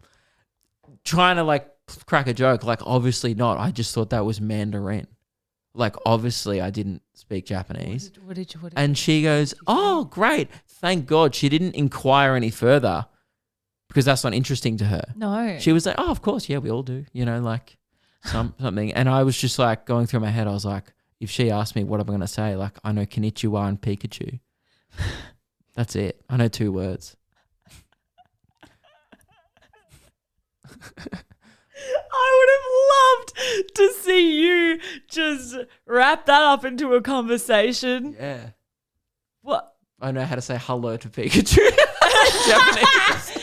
A: Trying to like crack a joke, like obviously not. I just thought that was Mandarin. Like obviously I didn't speak Japanese.
B: What did you
A: And she goes, oh, great. Thank God. She didn't inquire any further because that's not interesting to her.
B: No.
A: She was like, oh, of course. Yeah, we all do. Like something. And I was just like going through my head. I was like, if she asked me what am I going to say, like I know Konnichiwa and Pikachu. That's it. I know 2 words.
B: I would have loved to see you just wrap that up into a conversation.
A: Yeah.
B: What?
A: I know how to say hello to Pikachu. Japanese.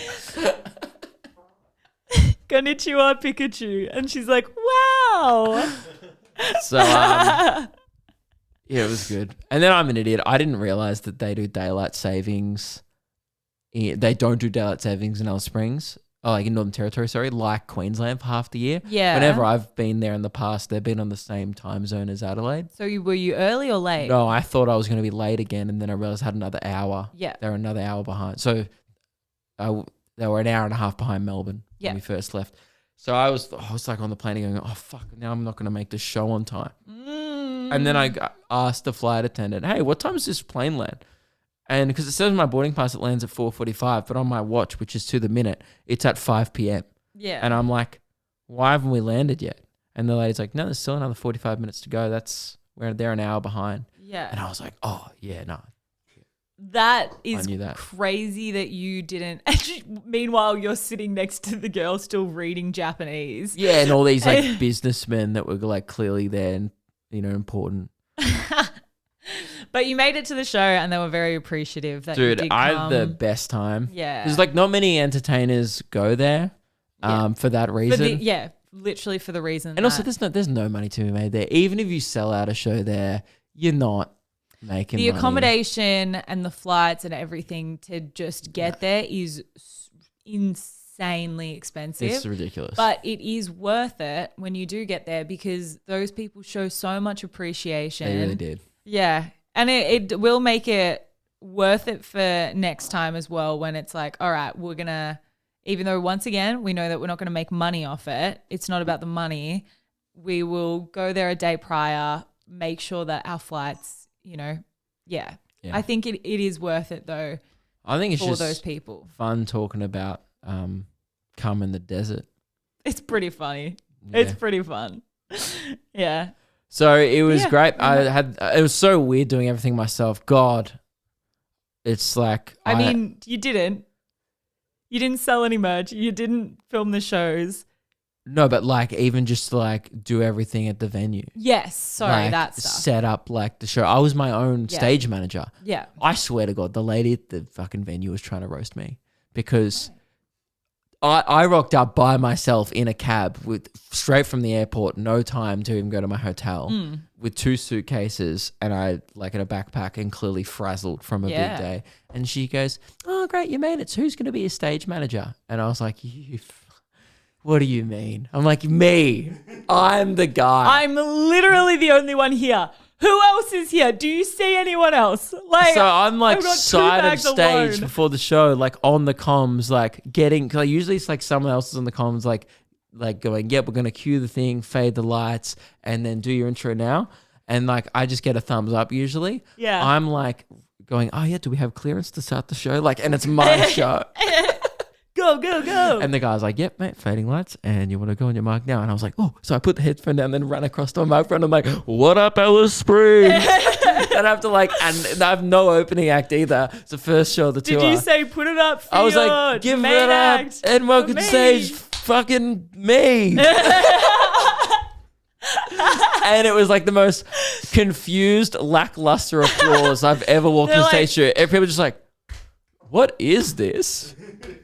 B: Konnichiwa, Pikachu. And she's like, wow.
A: So, yeah, it was good. And then I'm an idiot. I didn't realize that they do daylight savings. They don't do daylight savings in Alice Springs. Oh, like in Northern Territory, sorry, like Queensland for half the year.
B: Yeah.
A: Whenever I've been there in the past, they've been on the same time zone as Adelaide.
B: So were you early or late?
A: No, I thought I was going to be late again, and then I realized I had another hour.
B: Yeah.
A: They were another hour behind. So they were an hour and a half behind Melbourne
B: Yeah.
A: when we first left. So I was like on the plane going, oh, fuck, now I'm not going to make this show on time. And then I asked the flight attendant, hey, what time does this plane land? And because it says on my boarding pass it lands at 4:45, but on my watch, which is to the minute, it's at 5 p.m.
B: Yeah.
A: And I'm like, why haven't we landed yet? And the lady's like, no, there's still another 45 minutes to go. They're an hour behind.
B: Yeah.
A: And I was like, oh, yeah, no.
B: That is
A: knew that.
B: crazy that you didn't. Actually, meanwhile, you're sitting next to the girl still reading Japanese.
A: Yeah, and all these like businessmen that were like clearly there and, important.
B: But you made it to the show and they were very appreciative that you
A: Dude,
B: did
A: I
B: come.
A: had the best time.
B: Yeah.
A: There's like not many entertainers go there for that reason.
B: Literally for the reason.
A: And also there's no money to be made there. Even if you sell out a show there, you're not making
B: the
A: money.
B: accommodation and the flights and everything to just get there is insanely expensive.
A: It's ridiculous.
B: But it is worth it when you do get there because those people show so much appreciation.
A: They really did.
B: Yeah. And it will make it worth it for next time as well when it's like, all right, we're going to, even though once again, we know that we're not going to make money off it. It's not about the money. We will go there a day prior, make sure that our flights, yeah. I think it is worth it though.
A: I think it's
B: for
A: just
B: those people.
A: Fun talking about cum in the desert.
B: It's pretty funny.
A: Yeah.
B: It's pretty fun. Yeah.
A: So it was great. It was so weird doing everything myself. God, it's like
B: I mean, you didn't sell any merch. You didn't film the shows.
A: No, but like even just to like do everything at the venue.
B: Yes, sorry,
A: like,
B: that stuff.
A: Set up like the show. I was my own stage manager.
B: Yeah.
A: I swear to God, the lady at the fucking venue was trying to roast me because I rocked up by myself in a cab straight from the airport, no time to even go to my hotel, with 2 suitcases and I like in a backpack and clearly frazzled from a big day. And she goes, "Oh, great, you made it. So who's going to be your stage manager?" And I was like, "What do you mean?" I'm like, "Me. I'm the guy."
B: I'm literally the only one here. Who else is here? Do you see anyone else? Like,
A: so I'm like
B: I've got 2
A: side of
B: bags
A: stage
B: alone.
A: before the show, like on the comms, like getting, cause usually it's like someone else is on the comms, like going, "Yep, we're going to cue the thing, fade the lights and then do your intro now." And like, I just get a thumbs up usually.
B: Yeah.
A: I'm like going, "Oh yeah, do we have clearance to start the show?" Like, and it's my show.
B: Go, go, go.
A: And the guy's like, "Yep, mate, fading lights, and you want to go on your mic now?" And I was like, "Oh," so I put the headphone down, then run across to my microphone. I'm like, "What up, Alice Springs?" And I have to like, and I have no opening act either. It's the first show of the tour.
B: Did you say put it up for
A: I was
B: your
A: like, "Give
B: main
A: it up
B: act
A: and welcome
B: for
A: to
B: me?"
A: stage, fucking me." And it was like the most confused, lackluster applause I've ever walked
B: They're
A: on stage to. And people were just like, "What is this?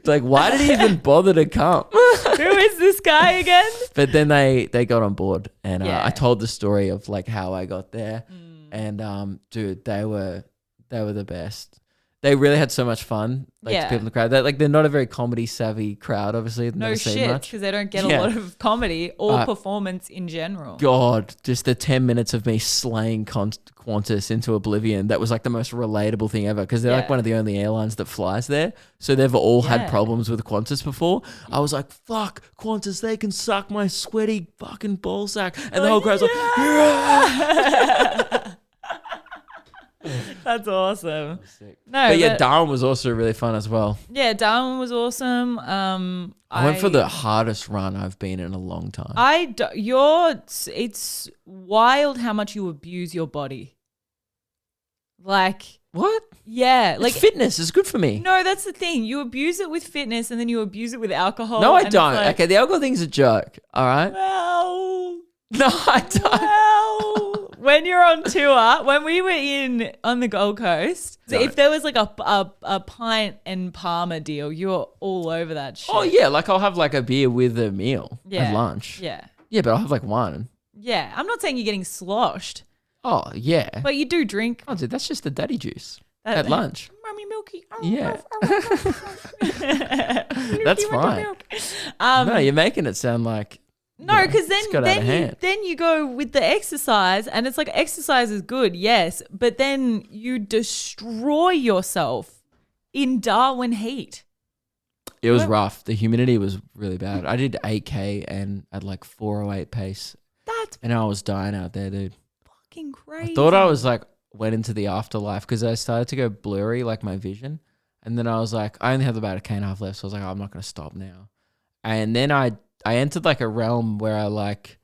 A: Like, why did he even bother to come?"
B: Who is this guy again?
A: But then they got on board, and
B: Yeah.
A: I told the story of like how I got there, and dude, they were the best. They really had so much fun. Like
B: Yeah.
A: people in the crowd, they're not a very comedy savvy crowd. Obviously, they've
B: No
A: never seen
B: shit,
A: much.
B: because they don't get
A: Yeah.
B: a lot of comedy or performance in general.
A: God, just the 10 minutes of me slaying Qantas into oblivion. That was like the most relatable thing ever because they're like
B: Yeah.
A: one of the only airlines that flies there. So they've all had
B: Yeah.
A: problems with Qantas before. I was like, "Fuck, Qantas, they can suck my sweaty fucking ballsack." And the whole crowd's like, "Yeah."
B: That's awesome. No,
A: But yeah, Darwin was also really fun as well.
B: yeah, Darwin was awesome.
A: I went for the hardest run I've been in a long time.
B: It's wild how much you abuse your body. Like,
A: What?
B: yeah,
A: Like
B: like
A: fitness is good for me.
B: no, that's the thing. You abuse it with fitness and then you abuse it with alcohol.
A: No, I
B: and it's
A: don't.
B: like,
A: Okay, the alcohol thing's a joke. All right.
B: Well,
A: No, I don't.
B: well, when you're on tour, when we were on the Gold Coast, so if there was like a pint and Palmer deal, you're all over that shit.
A: Oh yeah, like I'll have like a beer with a meal
B: Yeah.
A: at lunch.
B: Yeah.
A: Yeah, but I'll have like one.
B: Yeah. I'm not saying you're getting sloshed,
A: Oh yeah.
B: but you do drink.
A: Oh dude, that's just the daddy juice
B: That-
A: at lunch.
B: Mummy Milky.
A: Yeah.
B: That's
A: That's fine. No, you're making it sound like
B: No, because
A: it's got out of hand.
B: then you go with the exercise, and it's like exercise is good, yes, but then you destroy yourself in Darwin heat.
A: It was rough. The humidity was really bad. I did 8K and at like 408 pace,
B: That's
A: and I was dying out there, dude.
B: fucking crazy.
A: I thought I was like went into the afterlife because I started to go blurry, like my vision, and then I was like, I only have about 1.5K left, so I was like, oh, I'm not gonna stop now. And then I entered like a realm where I like,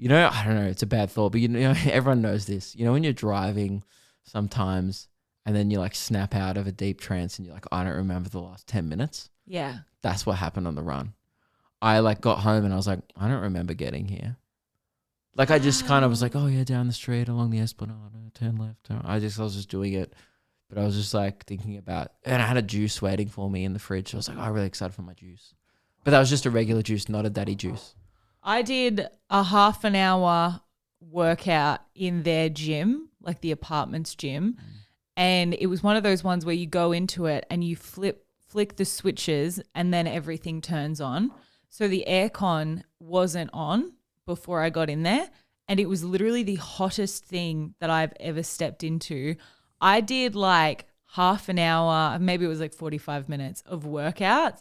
A: I don't know, it's a bad thought, but everyone knows this. You know, when you're driving sometimes and then you like snap out of a deep trance and you're like, I don't remember the last 10 minutes.
B: Yeah.
A: That's what happened on the run. I like got home and I was like, I don't remember getting here. Like I just kind of was like, oh yeah, down the street along the Esplanade, turn left. I was just doing it. But I was just like thinking about, and I had a juice waiting for me in the fridge. I was like, oh, I'm really excited for my juice. But that was just a regular juice, not a daddy juice.
B: I did a half an hour workout in their gym, like the apartment's gym. And it was one of those ones where you go into it and you flick the switches and then everything turns on. So the aircon wasn't on before I got in there. And it was literally the hottest thing that I've ever stepped into. I did like half an hour, maybe it was like 45 minutes of workouts.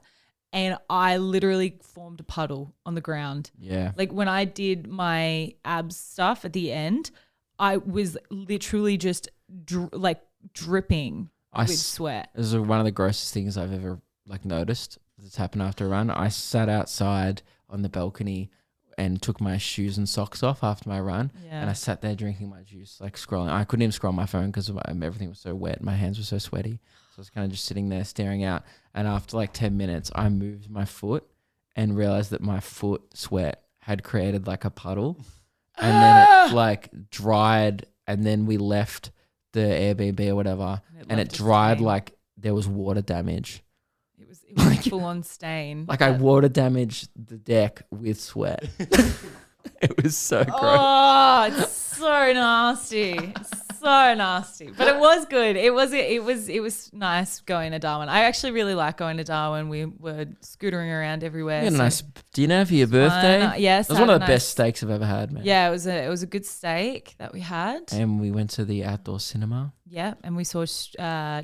B: And I literally formed a puddle on the ground.
A: Yeah.
B: Like when I did my abs stuff at the end, I was literally just dripping with sweat.
A: This is one of the grossest things I've ever like noticed that's happened after a run. I sat outside on the balcony and took my shoes and socks off after my run.
B: Yeah.
A: And I sat there drinking my juice, like scrolling. I couldn't even scroll my phone because everything was so wet. My hands were so sweaty. So I was kind of just sitting there staring out. And after like 10 minutes, I moved my foot and realized that my foot sweat had created like a puddle. And then it like dried. And then we left the Airbnb or whatever. And it dried like there was water damage.
B: It was like, a full-on stain.
A: Like I water damaged the deck with sweat. It was so gross.
B: Oh, it's so nasty. So nasty. But it was good. It was nice going to Darwin. I actually really like going to Darwin. We were scootering around everywhere.
A: You had a nice dinner for your birthday.
B: Yes.
A: It was one of the best steaks I've ever had, man.
B: Yeah, it was a good steak that we had.
A: And we went to the outdoor cinema.
B: Yeah, and we saw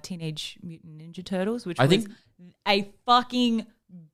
B: Teenage Mutant Ninja Turtles, which was a fucking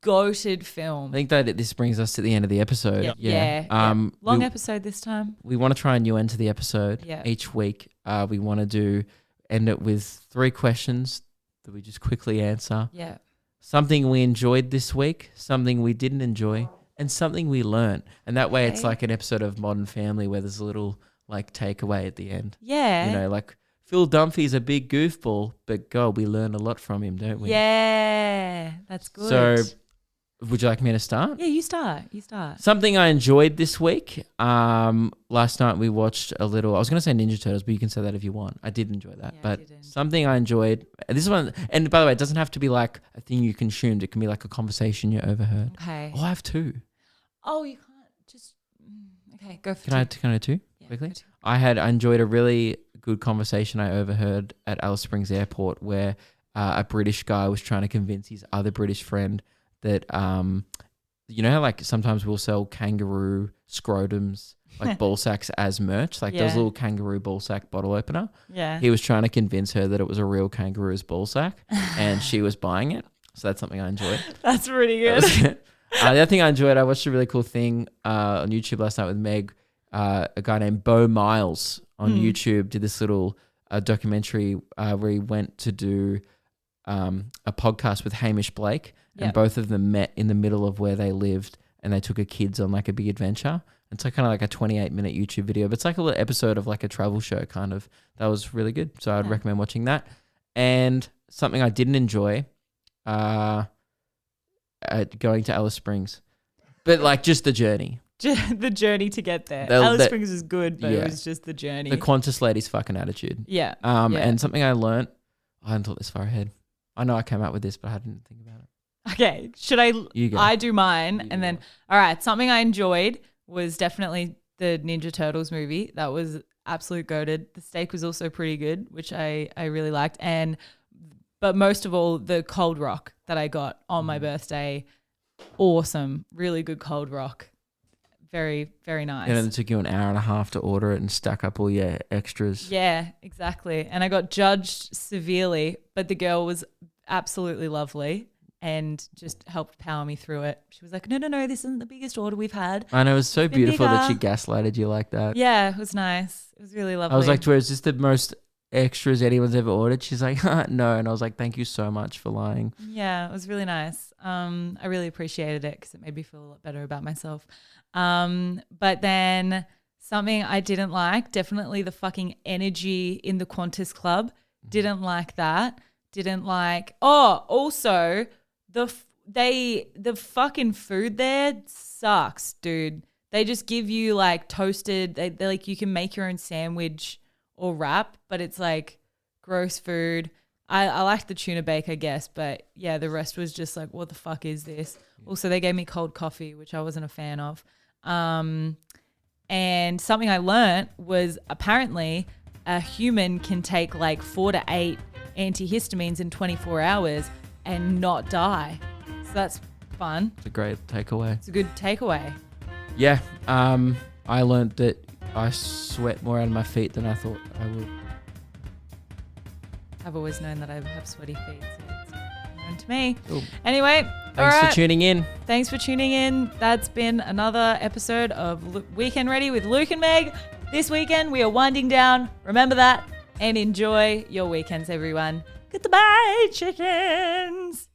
B: goated film.
A: I think that this brings us to the end of the episode.
B: Yeah. Long episode this time.
A: We want to try a new end to the episode each week. We want to end it with 3 questions that we just quickly answer.
B: Yeah.
A: Something we enjoyed this week, something we didn't enjoy, and something we learned. And that way it's like an episode of Modern Family where there's a little like takeaway at the end.
B: Yeah.
A: You know, like Phil Dunphy's a big goofball, but God, we learn a lot from him, don't we?
B: Yeah, that's good.
A: So would you like me to start?
B: Yeah, you start.
A: Something I enjoyed this week. Last night we watched a little, I was going to say Ninja Turtles, but you can say that if you want. I did enjoy that. But something I enjoyed, this one, and by the way, it doesn't have to be like a thing you consumed. It can be like a conversation you overheard.
B: Okay.
A: Oh, I have 2.
B: Oh, you can't just, okay, go for
A: Can I do 2 quickly? I enjoyed a really good conversation I overheard at Alice Springs Airport where a British guy was trying to convince his other British friend that, you know how like sometimes we'll sell kangaroo scrotums, like ball sacks as merch, like those little kangaroo ball sack bottle opener.
B: Yeah.
A: He was trying to convince her that it was a real kangaroo's ball sack and she was buying it. So that's something I enjoyed.
B: That's pretty good.
A: The other thing I enjoyed, I watched a really cool thing on YouTube last night with Meg. A guy named Bo Miles on YouTube did this little documentary where he went to do a podcast with Hamish Blake, and both of them met in the middle of where they lived, and they took a kids on like a big adventure. It's like kind of like a 28-minute YouTube video, but it's like a little episode of like a travel show kind of. That was really good, so I'd recommend watching that. And something I didn't enjoy, going to Alice Springs, but like just the journey.
B: The journey to get there. Alice Springs is good, but it was just the journey.
A: The Qantas lady's fucking attitude.
B: Yeah.
A: And something I learnt, I hadn't thought this far ahead. I know I came out with this, but I didn't think about it.
B: Okay. Should I?
A: You go.
B: I do mine, and then all right. Something I enjoyed was definitely the Ninja Turtles movie. That was absolute goated. The steak was also pretty good, which I really liked, but most of all, the cold rock that I got on my birthday, awesome, really good cold rock. Very, very nice.
A: And it took you an hour and a half to order it and stack up all your extras.
B: Yeah, exactly. And I got judged severely, but the girl was absolutely lovely and just helped power me through it. She was like, no, this isn't the biggest order we've had.
A: I know, it was so beautiful that she gaslighted you like that.
B: Yeah, it was nice. It was really lovely.
A: I was like to her, is this the most extras anyone's ever ordered? She's like, no. And I was like, thank you so much for lying.
B: Yeah, it was really nice. I really appreciated it because it made me feel a lot better about myself. But then something I didn't like, definitely the fucking energy in the Qantas Club. Didn't like that. Didn't like, also the fucking food there sucks, dude. They just give you like toasted. They're like you can make your own sandwich or wrap, but it's like gross food. I like the tuna bake, I guess, but yeah, the rest was just like, what the fuck is this? Also, they gave me cold coffee, which I wasn't a fan of. And something I learnt was apparently a human can take like 4 to 8 antihistamines in 24 hours and not die. So that's fun.
A: It's a great takeaway.
B: It's a good takeaway.
A: Yeah. I learned that I sweat more out of my feet than I thought I would.
B: I've always known that I have sweaty feet, so it's known to me.
A: Cool.
B: Anyway,
A: Thanks for tuning in.
B: Thanks for tuning in. That's been another episode of Weekend Ready with Luke and Meg. This weekend, we are winding down. Remember that and enjoy your weekends, everyone. Goodbye, chickens.